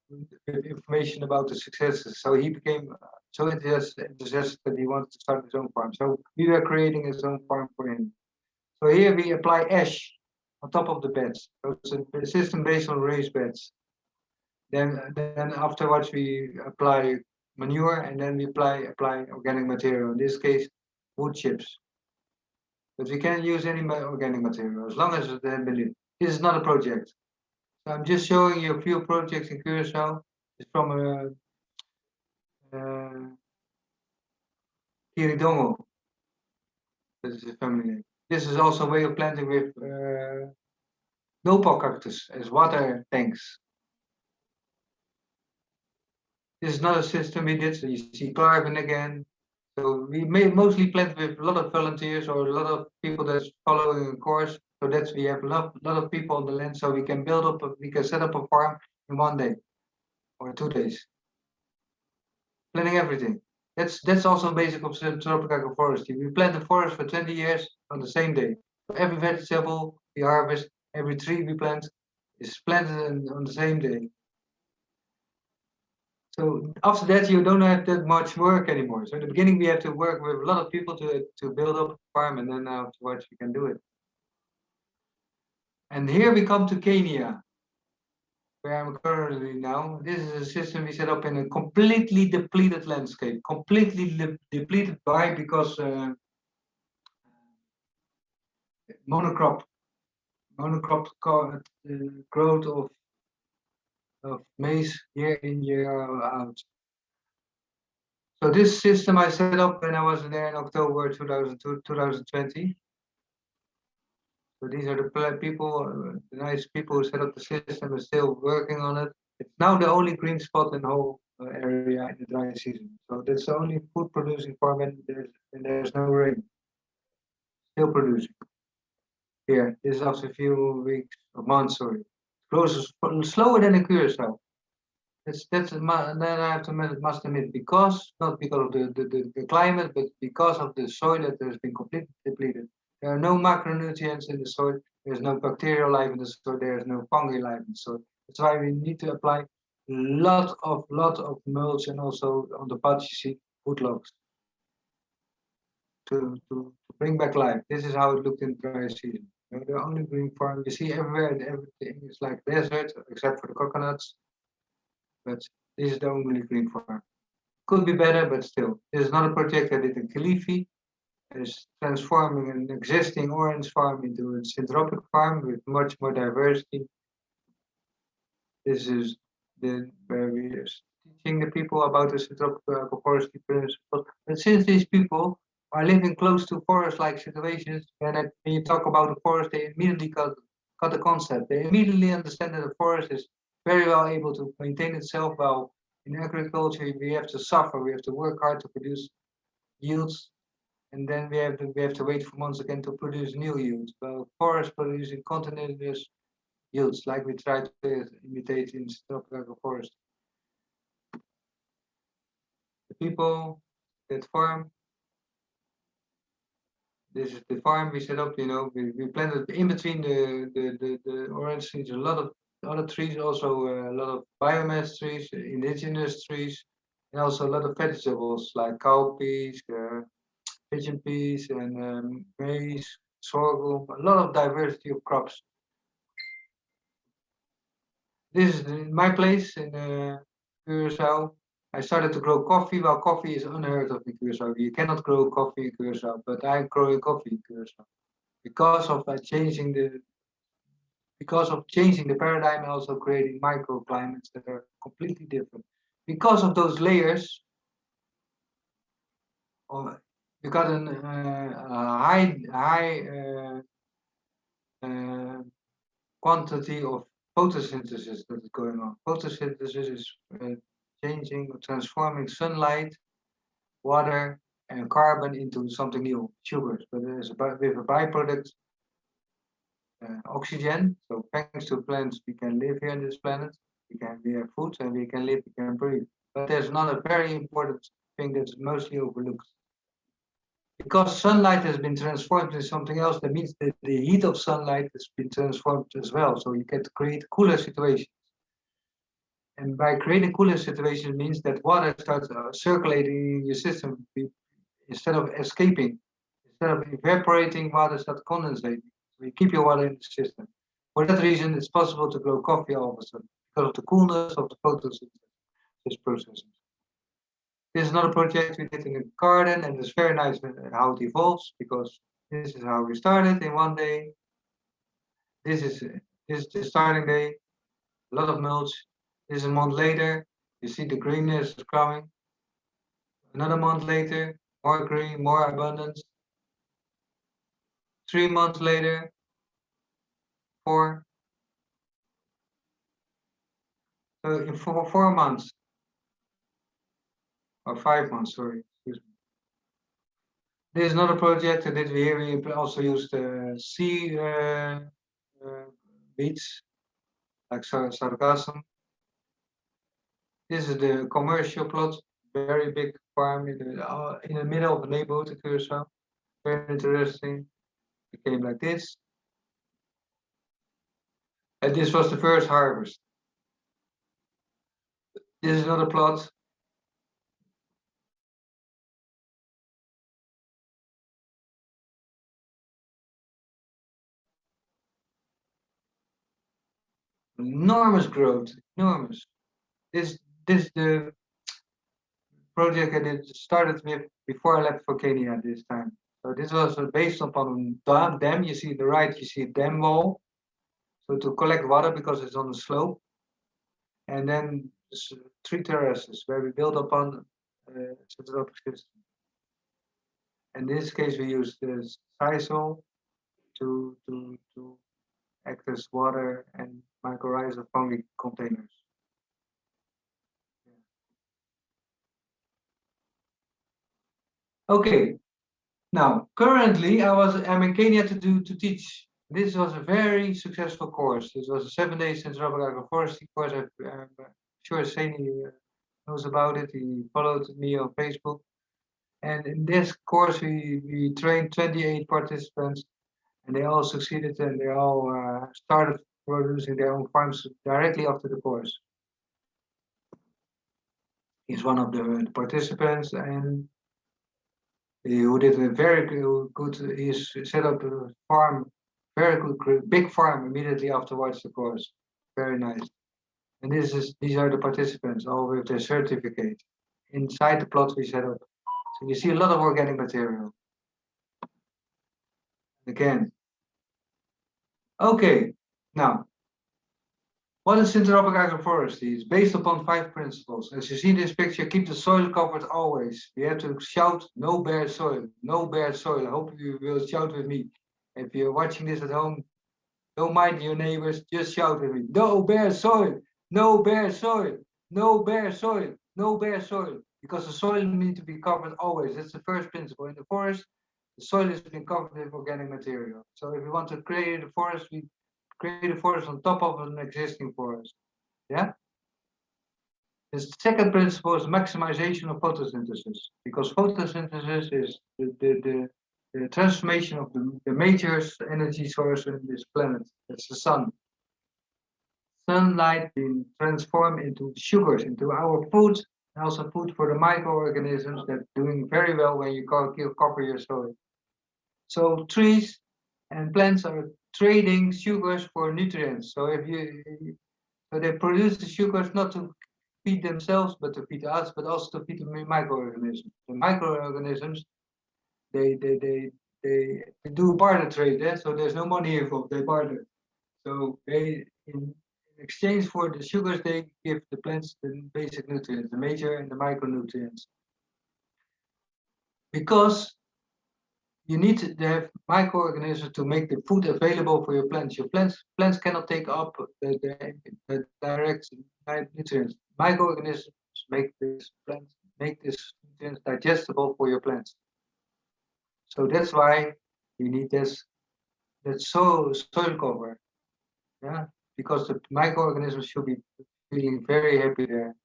information about the successes. So he became so enthusiastic that he wanted to start his own farm. So we were creating his own farm for him. So here we apply ash on top of the beds. So it's a system based on raised beds. Then afterwards we apply manure, and then we apply organic material. In this case, wood chips. But we can't use any organic material as long as it's believe. This is not a project. So I'm just showing you a few projects in Curacao. It's from Kiridongo. That is a family name. This is also a way of planting with nopal cactus as water tanks. This is not a system we did, so you see Cliven again. So we mostly plant with a lot of volunteers or a lot of people that's following a course. So that's we have a lot of people on the land, so we can build up, we can set up a farm in 1 day or 2 days. Planting everything. That's also basic of syntropic agroforestry. We plant the forest for 20 years on the same day. So every vegetable we harvest, every tree we plant is planted on the same day. So after that, you don't have that much work anymore. So in the beginning, we have to work with a lot of people to build up a farm, and then afterwards we can do it. And here we come to Kenya, where I'm currently now. This is a system we set up in a completely depleted landscape. Completely depleted. Why? Because monocrop growth of maize year in, year out. So this system I set up when I was there in October 2020. So these are the people, the nice people who set up the system are still working on it. It's now the only green spot in the whole area in the dry season. So that's the only food producing farm and there's no rain. Still producing. Here, this is after a few weeks or months, sorry. It grows slower than in Curacao. Then I have to must admit, not because of the climate, but because of the soil that has been completely depleted. There are no macronutrients in the soil. There's no bacterial life in the soil. There is no fungi life in the soil. That's why we need to apply a lot of mulch and also on the pots you see wood logs to bring back life. This is how it looked in dry season. The only green farm you see everywhere, everything is like desert except for the coconuts. But this is the only green farm. Could be better, but still. This is not a project I did in Kilifi. It's transforming an existing orange farm into a syntropic farm with much more diversity. This is where we are teaching the people about the syntropic agroforestry principles. But since these people are living close to forest-like situations, when you talk about the forest, they immediately got the concept. They immediately understand that the forest is very well able to maintain itself well. In agriculture, we have to suffer, we have to work hard to produce yields, and then we have to wait for months again to produce new yields. Well, forest producing continuous yields, like we try to imitate in syntropic agroforestry. The people that farm, this is the farm we set up, we planted in between the orange trees, a lot of other trees, also a lot of biomass trees, indigenous trees, and also a lot of vegetables like cowpeas, pigeon peas, and maize, sorghum, a lot of diversity of crops. This is my place in Curacao. I started to grow coffee. Well, coffee is unheard of in Curacao. You cannot grow coffee in Curacao, but I'm growing coffee in Curacao because of changing the paradigm and also creating microclimates that are completely different. Because of those layers, you got a high quantity of photosynthesis that is going on. Photosynthesis is changing, transforming sunlight, water, and carbon into something new, sugars. But with a byproduct, oxygen. So thanks to plants, we can live here on this planet. We have food and we can live, we can breathe. But there's another very important thing that's mostly overlooked. Because sunlight has been transformed into something else, that means that the heat of sunlight has been transformed as well. So you get to create cooler situations. And by creating cooler situations means that water starts circulating in your system instead of escaping. Instead of evaporating, water starts condensating. So you keep your water in the system. For that reason, it's possible to grow coffee all of a sudden because of the coolness of the photosynthesis processes. This is another project we did in the garden, and it's very nice how it evolves, because this is how we started in one day. This is the starting day, a lot of mulch. This is a month later, you see the greenness is coming. Another month later, more green, more abundance. 3 months later, 4. So in 4 months, or 5 months, sorry, excuse me. This is another project that we here. We also used sea beets, like sargassum. This is the commercial plot, very big farm in the middle of the neighborhood in Curaçao. Very interesting. It came like this. And this was the first harvest. This is another plot. Enormous growth, enormous. This the project that it started with before I left for Kenya this time. So this was based upon a dam. You see the right, you see a dam wall. So to collect water because it's on the slope. And then 3 terraces where we build upon syntropic system. In this case, we use the sisal to act as water and mycorrhizal fungi containers. Okay, now currently I'm in Kenya to teach. This was a very successful course. This was a 7-day syntropic agroforestry course. I'm sure Sainey knows about it. He followed me on Facebook. And in this course, we trained 28 participants, and they all succeeded, and they all started producing their own farms directly after the course. He's one of the participants, and who did a very good. He's set up a farm, very good, big farm immediately afterwards the course. Very nice. And these are the participants, all with their certificate. Inside the plot we set up. So you see a lot of organic material. Again. Okay, now, what is syntropic agroforestry? It's based upon 5 principles. As you see in this picture, keep the soil covered always. We have to shout, no bare soil, no bare soil. I hope you will shout with me. If you're watching this at home, don't mind your neighbors, just shout with me. No bare soil, no bare soil, no bare soil, no bare soil. Because the soil needs to be covered always. That's the first principle. In the forest, the soil has been covered with organic material. So if we want to create a forest, we create a forest on top of an existing forest. Yeah? The second principle is maximization of photosynthesis, because photosynthesis is the transformation of the major energy source in this planet. That's the sun. Sunlight being transformed into sugars, into our food, and also food for the microorganisms that are doing very well when you cover your soil. So trees and plants are trading sugars for nutrients. So so they produce the sugars not to feed themselves, but to feed us, but also to feed the microorganisms. The microorganisms, they do barter trade, so there's no money involved. They barter. So they in exchange for the sugars, they give the plants the basic nutrients, the major and the micronutrients. Because you need to have microorganisms to make the food available for your plants. Your plants cannot take up the direct nutrients. Microorganisms make this nutrients digestible for your plants. So that's why you need that soil cover. Yeah, because the microorganisms should be feeling very happy there.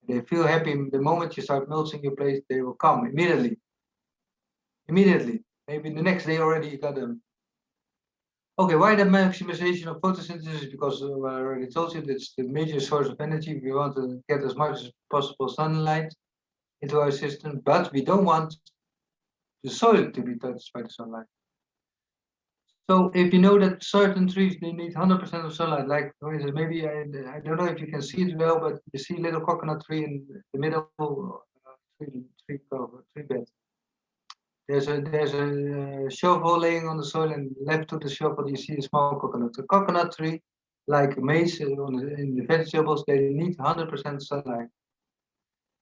They feel happy the moment you start mulching your place, they will come immediately. Immediately. Maybe the next day already you got them. Okay, why the maximization of photosynthesis? Because I already told you that's the major source of energy. We want to get as much as possible sunlight into our system, but we don't want the soil to be touched by the sunlight. So if you know that certain trees, they need 100% of sunlight, like for instance, maybe I don't know if you can see it well, but you see a little coconut tree in the middle tree bed. There's a shovel laying on the soil, and left to the shovel you see a small coconut. A coconut tree, like maize in the vegetables, they need 100% sunlight.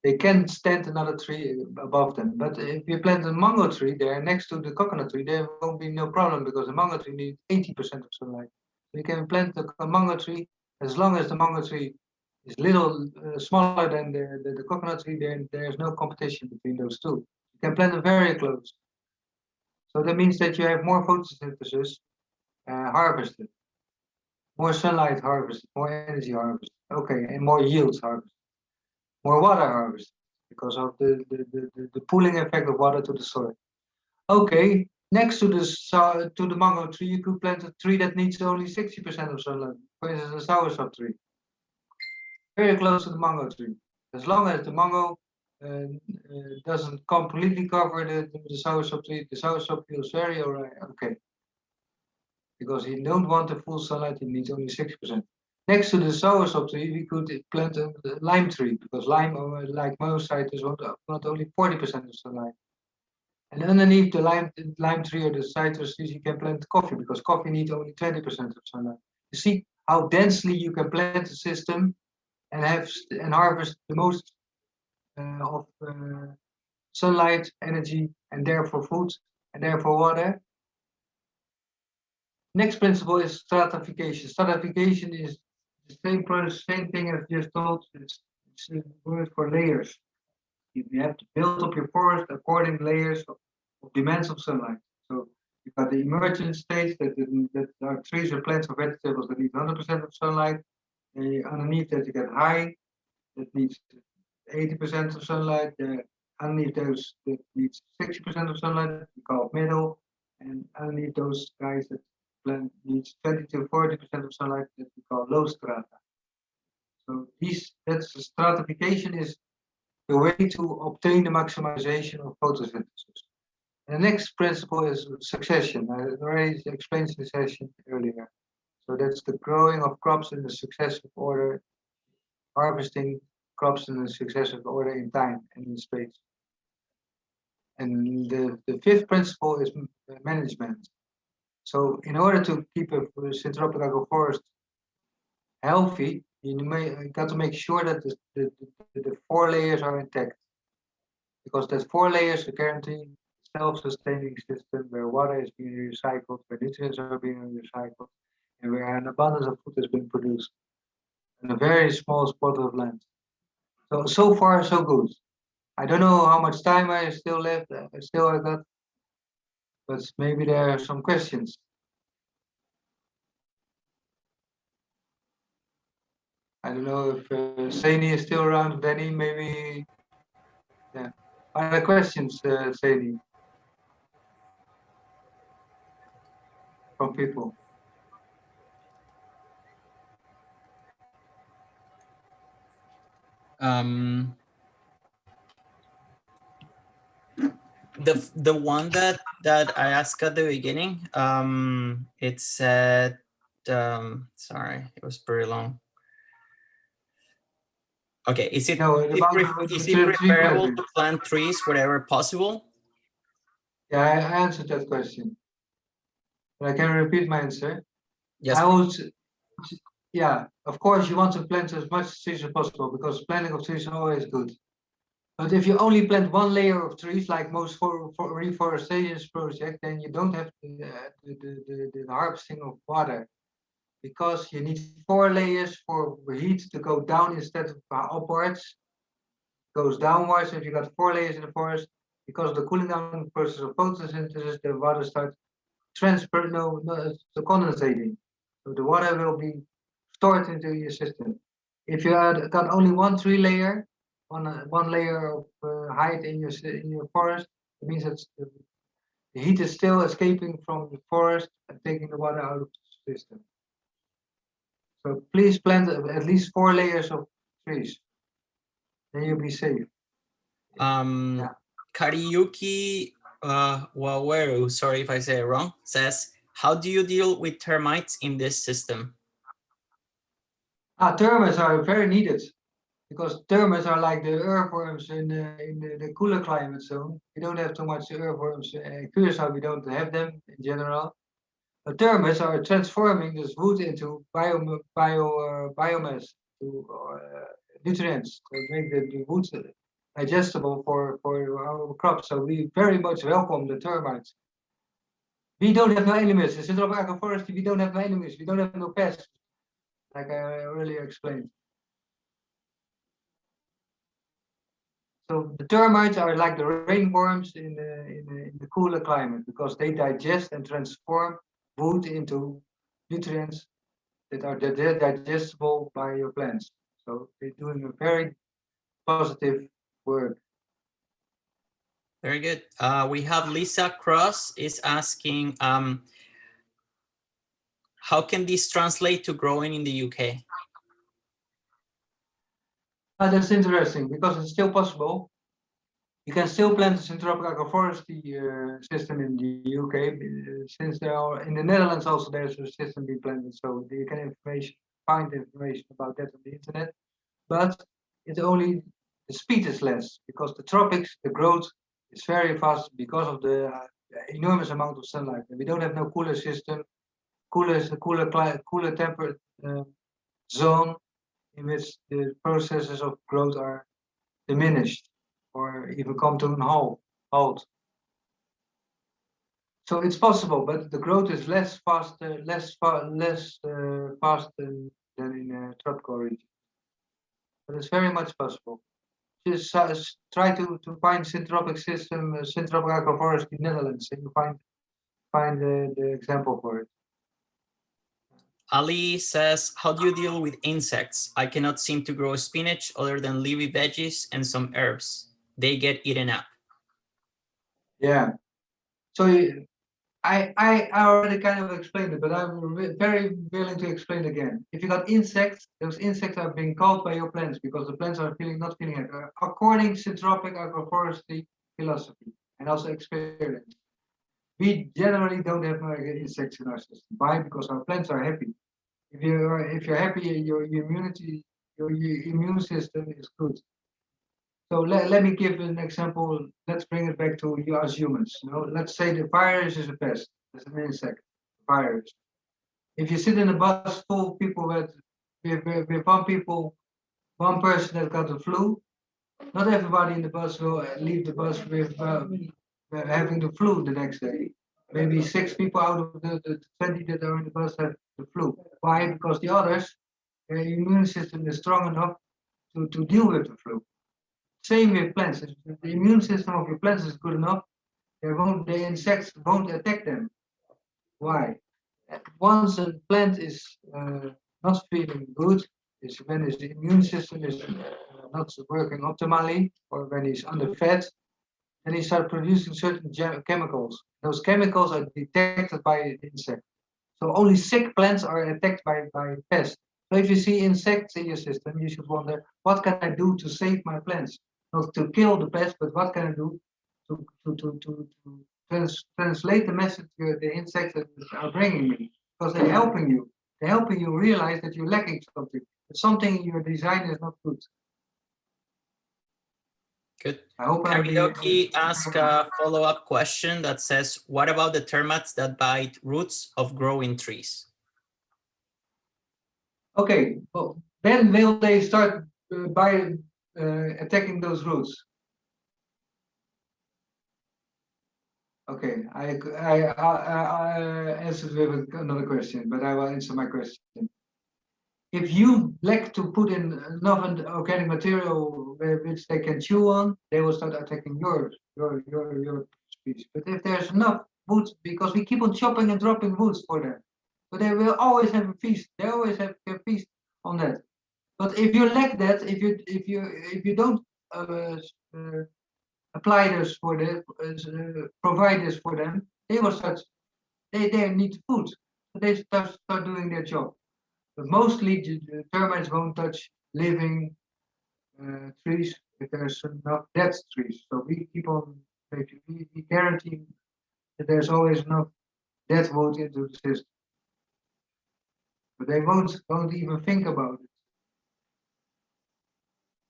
They can stand another tree above them. But if you plant a mango tree there next to the coconut tree, there won't be no problem because the mango tree needs 80% of sunlight. So you can plant a mango tree as long as the mango tree is little smaller than the coconut tree. There's no competition between those two. You can plant them very close. So that means that you have more photosynthesis harvested, more sunlight harvested, more energy harvested. Okay, and more yields harvested. More water harvest because of the pooling effect of water to the soil. Okay, next to the mango tree, you could plant a tree that needs only 60% of sunlight. For instance, a soursop tree, very close to the mango tree. As long as the mango doesn't completely cover the soursop tree, the soursop feels very alright. Okay, because you don't want the full sunlight, it needs only 60%. Next to the soursop tree, we could plant a lime tree because lime, like most citrus, want only 40% of sunlight. And underneath the lime tree or the citrus trees, you can plant coffee because coffee needs only 20% of sunlight. You see how densely you can plant a system and harvest the most of sunlight, energy, and therefore food, and therefore water. Next principle is stratification. Stratification is the same thing as just told. It's a word for layers. You have to build up your forest according to layers of demands of sunlight. So you've got the emergent states that are trees or plants or vegetables that need 100% of sunlight. Underneath that you get high, that needs 80% of sunlight. Underneath those that needs 60% of sunlight, we call it middle. And underneath those guys that plant needs 20 to 40% of sunlight, that we call low strata. So that's the stratification is the way to obtain the maximization of photosynthesis. And the next principle is succession. I already explained succession earlier. So that's the growing of crops in the successive order, harvesting crops in the successive order in time and in space. And the fifth principle is management. So in order to keep a syntropic agroforest healthy, you got to make sure that the 4 layers are intact. Because that 4 layers guarantee self-sustaining system where water is being recycled, where nutrients are being recycled, and where an abundance of food has been produced in a very small spot of land. So far, so good. I don't know how much time I still left, I got, but maybe there are some questions. I don't know if Sainey is still around, Benny, maybe, yeah. Are there questions, Sainey? From people.
The one that I asked at the beginning, it said, sorry, it was pretty long. Okay, is it preferable to plant trees wherever possible?
Yeah, I answered that question. But I can repeat my answer.
Yes.
Yeah, of course you want to plant as much trees as possible because planting of trees is always good. But if you only plant 1 layer of trees, like most for reforestation projects, then you don't have the harvesting of water because you need 4 layers for heat to go down instead of upwards. goes downwards. If you got 4 layers in the forest, because of the cooling down process of photosynthesis, the water starts condensating. So the water will be stored into your system. If you got only 1 tree layer, one layer of height in your forest, it means that the heat is still escaping from the forest and taking the water out of the system. So please plant at least 4 layers of trees. Then you'll be safe.
Yeah. Kariyuki Waweru, sorry if I say it wrong, says, how do you deal with termites in this system?
Termites are very needed because termites are like the earthworms in the cooler climate zone. We don't have too much earthworms in Curaçao. We don't have them in general. But termites are transforming this wood into biomass, to nutrients, to make the wood digestible for our crops. So we very much welcome the termites. We don't have no enemies. In syntropic agroforestry, we don't have no enemies. We don't have no pests, like I earlier explained. So the termites are like the rainworms in the cooler climate because they digest and transform wood into nutrients that are digestible by your plants. So they're doing a very positive work.
Very good. We have Lisa Cross is asking, how can this translate to growing in the UK?
That's interesting because it's still possible. You can still plant a syntropic agroforestry system in the UK, since there are in the Netherlands also there's a system being planted, so you can find information about that on the internet. But it's only the speed is less because the tropics, the growth is very fast because of the enormous amount of sunlight. And we don't have no cooler system, cooler temperate zone in which the processes of growth are diminished or even come to an halt. So it's possible, but the growth is less fast than in tropical regions. But it's very much possible. Just try to find syntropic system, syntropic agroforestry Netherlands, and you find the example for it.
Ali says, how do you deal with insects? I cannot seem to grow spinach other than leafy veggies and some herbs. They get eaten up.
Yeah. So I already kind of explained it, but I'm very willing to explain again. If you got insects, those insects are being called by your plants because the plants are not feeling it. According to syntropic agroforestry philosophy and also experience, we generally don't have insects in our system. Why? Because our plants are happy. If you're happy, your immune system is good. So let me give an example. Let's bring it back to you as humans. Let's say the virus is a pest. It's an insect, virus. If you sit in a bus full of people with one person that got the flu, not everybody in the bus will leave the bus with having the flu the next day. Maybe 6 people out of the 20 that are in the bus have the flu. Why? Because the others, their immune system is strong enough to deal with the flu. Same with plants. If the immune system of your plants is good enough, the insects won't attack them. Why? Once a plant is not feeling good, is when his immune system is not working optimally, or when he's underfed, then he starts producing certain chemicals. Those chemicals are detected by the insect. So only sick plants are attacked by pests. So if you see insects in your system, you should wonder, what can I do to save my plants? Not to kill the pest, but what can I do to translate the message the insects are bringing me? Because they're helping you. They're helping you realize that you're lacking something. That something in your design is not good.
Good.
I hope
Karaoke asked a follow-up question that says, what about the termites that bite roots of growing trees?
Okay, well, then will they start by attacking those roots? Okay, I answered with another question, but I will answer my question. if you lack to put in enough organic material which they can chew on, they will start attacking your species. But if there's enough wood, because we keep on chopping and dropping woods for them, so they will always have a feast. They always have a feast on that. But if you lack that, if you don't apply this for the provide this for them, they will start. They need food. So they start doing their job. But mostly the termites won't touch living trees if there's enough dead trees. So we keep on, we guarantee that there's always enough dead wood into the system. But they won't even think about it.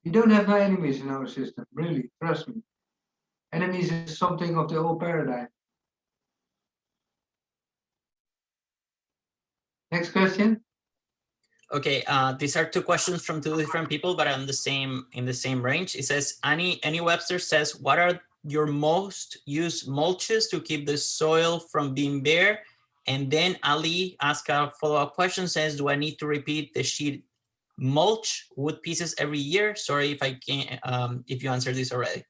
We don't have no enemies in our system, really, trust me. Enemies is something of the old paradigm. Next question.
Okay, these are two questions from two different people, but in the same range. It says Annie Webster says, what are your most used mulches to keep the soil from being bare? And then Ali asked a follow-up question, says, do I need to repeat the sheet mulch wood pieces every year? Sorry if I can't, if you answered this already.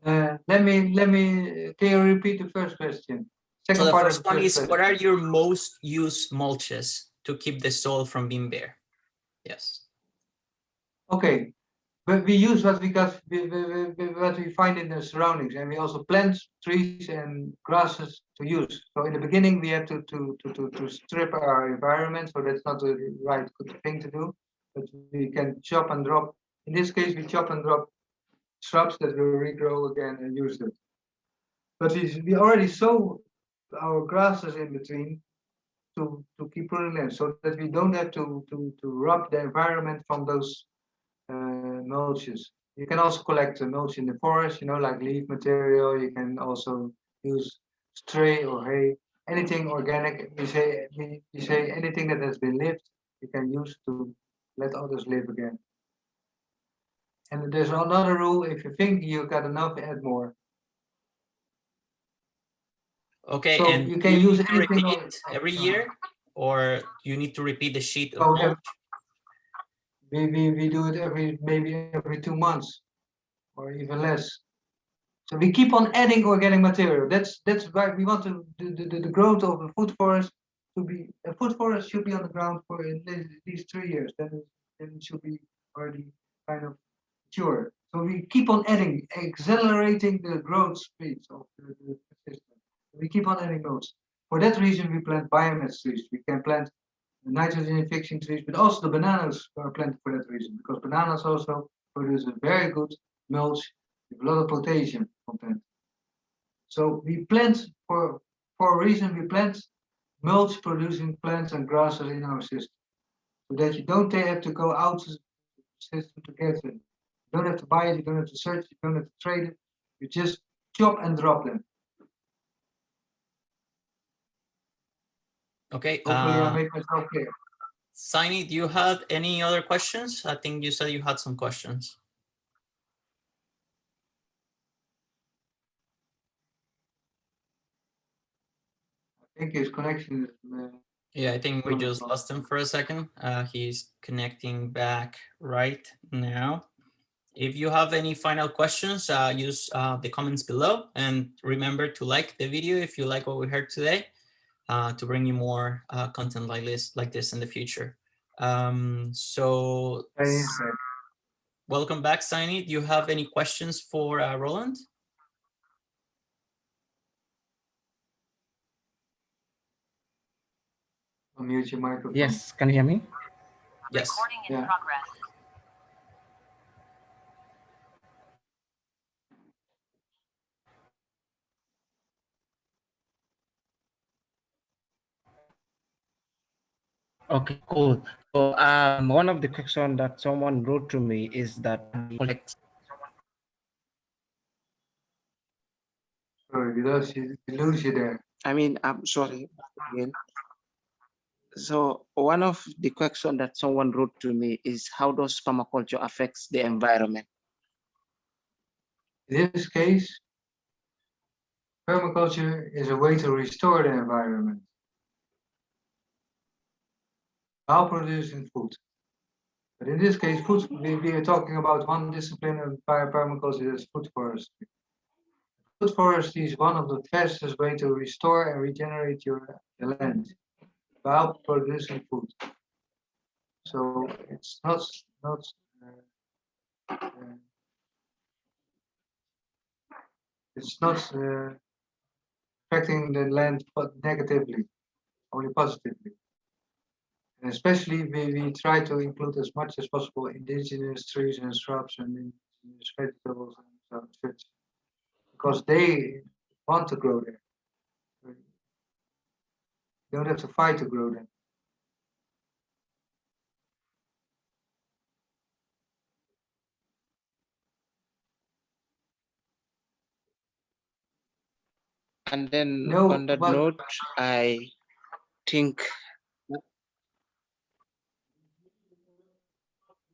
Let me, can you repeat the first question?
So the first one is, what are your most used mulches to keep the soil from being bare? Yes.
Okay, but we use what we got, what we find in the surroundings, and we also plant trees and grasses to use. So in the beginning, we had to strip our environment, so that's not the right good thing to do. But we can chop and drop. In this case, we chop and drop shrubs that will regrow again and use them. But we already sow our grasses in between to keep pruning them, so that we don't have to rob the environment from those mulches. You can also collect the mulch in the forest, like leaf material. You can also use stray or hay, anything organic. We say anything that has been lived, you can use to let others live again. And there's another rule: if you think you got enough, add more.
Okay,
so
and
you can use anything
every year, or you need to repeat the sheet of
mulch? We do it maybe every 2 months, or even less. So we keep on adding organic material. That's why we want to the growth of a food forest to be a food forest should be on the ground for at least 3 years. Then it should be already kind of mature. So we keep on adding, accelerating the growth speeds of the system. We keep on adding those. For that reason, we plant biomass trees. We can plant nitrogen fixing trees, but also the bananas are planted for that reason, because bananas also produce a very good mulch with a lot of potassium content. So we plant for a reason. We plant mulch producing plants and grasses in our system, so that you don't have to go out to the system to get it. You don't have to buy it, you don't have to search, you don't have to trade it. You just chop and drop them.
Okay.
Hopefully I made myself clear.
Sainey, do you have any other questions? I think you said you had some questions.
I think his connection is...
Yeah, I think we just lost him for a second. He's connecting back right now. If you have any final questions, use the comments below, and remember to like the video if you like what we heard today, to bring you more content like this in the future. So welcome back, Sainey. Do you have any questions for Roland?
Unmute your microphone.
Yes, can you hear me?
Yes.
Recording in progress.
Okay, cool. So one of the questions that someone wrote to me is that
Sorry, we lose you there.
I mean, I'm sorry again. So one of the questions that someone wrote to me is, how does permaculture affects the environment?
In this case, permaculture is a way to restore the environment. while producing food. But in this case, food, we are talking about one discipline of biopermaculture, is food forestry. Food forestry is one of the fastest way to restore and regenerate your land while producing food. So it's not affecting the land but negatively, only positively. And especially we try to include as much as possible indigenous trees and shrubs and indigenous vegetables and such, because they want to grow there. You don't have to fight to grow them.
And then
No,
on that
but
note, I think,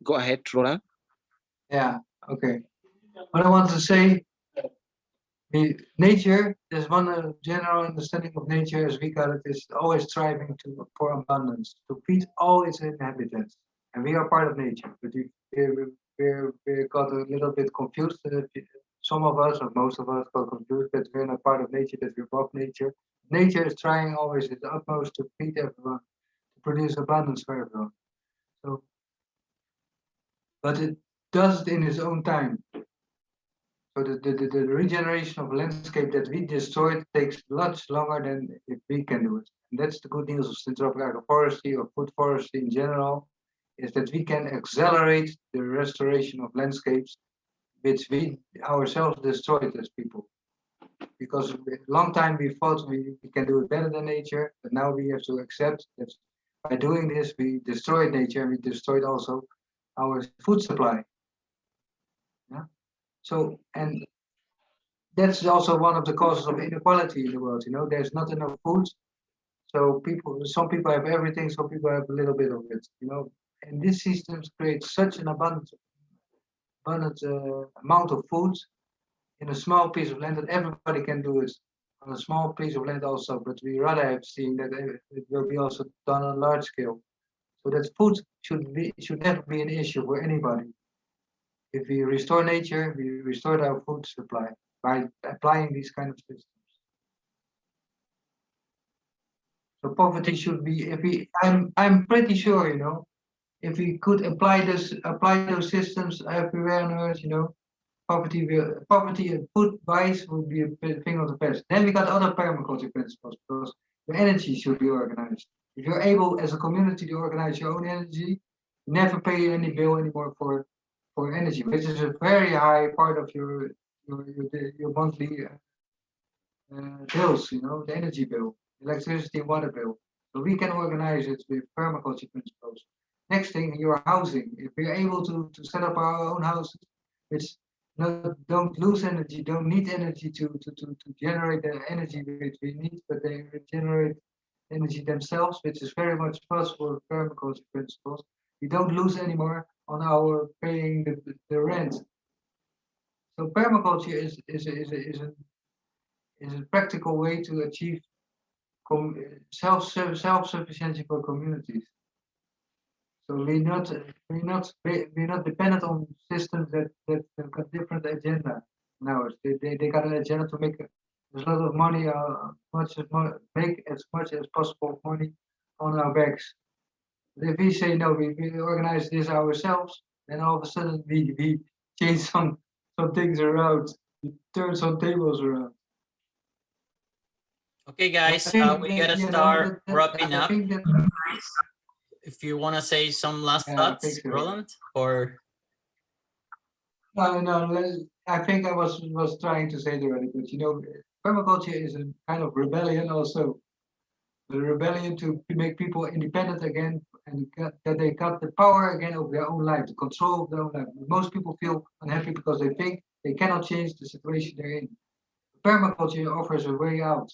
go ahead, Roland.
yeah, okay. What I want to say, nature, there's one general understanding of nature as we got it, is always striving for abundance, to feed all its inhabitants. And we are part of nature, but we got a little bit confused. Some of us, or most of us, got confused that we're not part of nature, that we're above nature. Nature is trying always its utmost to feed everyone, to produce abundance for everyone. So, but it does it in its own time. So the regeneration of landscape that we destroyed takes much longer than if we can do it. And that's the good news of syntropic agroforestry or food forestry in general, is that we can accelerate the restoration of landscapes which we ourselves destroyed as people. Because a long time we thought we can do it better than nature, but now we have to accept that by doing this we destroyed nature and we destroyed also our food supply. Yeah. So, and that's also one of the causes of inequality in the world. You know, there's not enough food, so some people have everything, some people have a little bit of it. You know, and these systems create such an abundant amount of food in a small piece of land that everybody can do it on a small piece of land also. But we rather have seen that it will be also done on a large scale. So that food should never be an issue for anybody. If we restore nature, we restore our food supply by applying these kind of systems. So poverty should be, I'm pretty sure, you know, if we could apply those systems everywhere on earth, you know, poverty and food wise would be a thing of the past. Then we got other permaculture principles, because your energy should be organized. If you're able as a community to organize your own energy, you never pay any bill anymore for energy, which is a very high part of your monthly bills, you know, the energy bill, electricity and water bill. So we can organize it with permaculture principles. Next thing, your housing. If we're able to set up our own houses, which don't lose energy, don't need energy to generate the energy which we need, but they generate energy themselves, which is very much possible with permaculture principles. We don't lose anymore on our paying the rent. So permaculture is a practical way to achieve self-sufficiency for communities. So we're not dependent on systems that have got different agenda now. They got an agenda to make a lot of money, make as much as possible money on our backs. But if we say no, we organize this ourselves, then all of a sudden we change some things around, we turn some tables around.
Okay, guys, we gotta start wrapping up. If you want to say some last thoughts, so. Roland, or
no, I think I was trying to say that already, but you know, permaculture is a kind of rebellion also. The rebellion to make people independent again, and that they got the power again of their own life, the control of their own life. Most people feel unhappy because they think they cannot change the situation they're in. Permaculture offers a way out,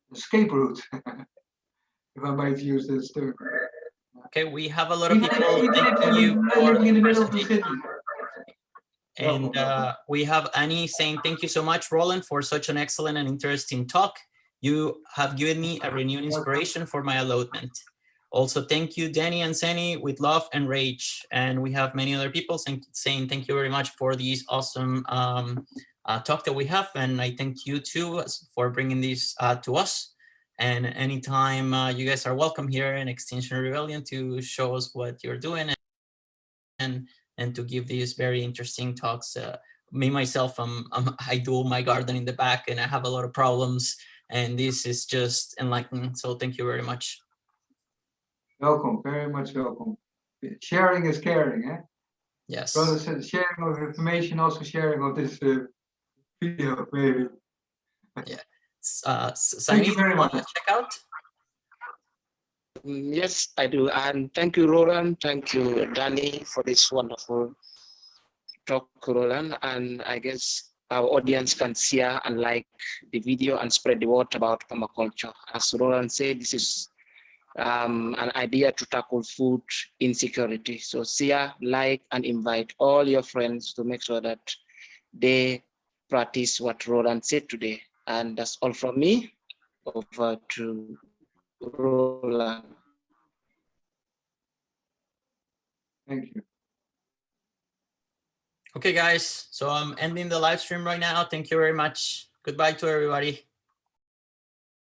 an escape route, if I might use this term.
Okay, we have a lot of people thanking you for the presentation. And we have Annie saying, thank you so much, Roland, for such an excellent and interesting talk. You have given me a renewed inspiration for my allotment. Also, thank you, Danny and Sainey, with love and rage. And we have many other people saying thank you very much for these awesome talk that we have. And I thank you too for bringing this to us. And anytime you guys are welcome here in Extinction Rebellion to show us what you're doing and to give these very interesting talks. Me, myself, I do my garden in the back and I have a lot of problems. And this is just enlightening. So thank you very much.
Welcome, very much welcome. Sharing is caring, eh?
Yes.
Brother said sharing of information, also sharing of this video, maybe.
Yeah.
Thank you
Sainey,
very much.
check out.
Yes, I do. And thank you, Roland. Thank you, Danny, for this wonderful talk, Roland. And I guess our audience can share and like the video and spread the word about permaculture. As Roland said, this is an idea to tackle food insecurity. So share, like, and invite all your friends to make sure that they practice what Roland said today. And that's all from me. Over to Roland.
Thank you.
Okay, guys. So I'm ending the live stream right now. Thank you very much. Goodbye to everybody.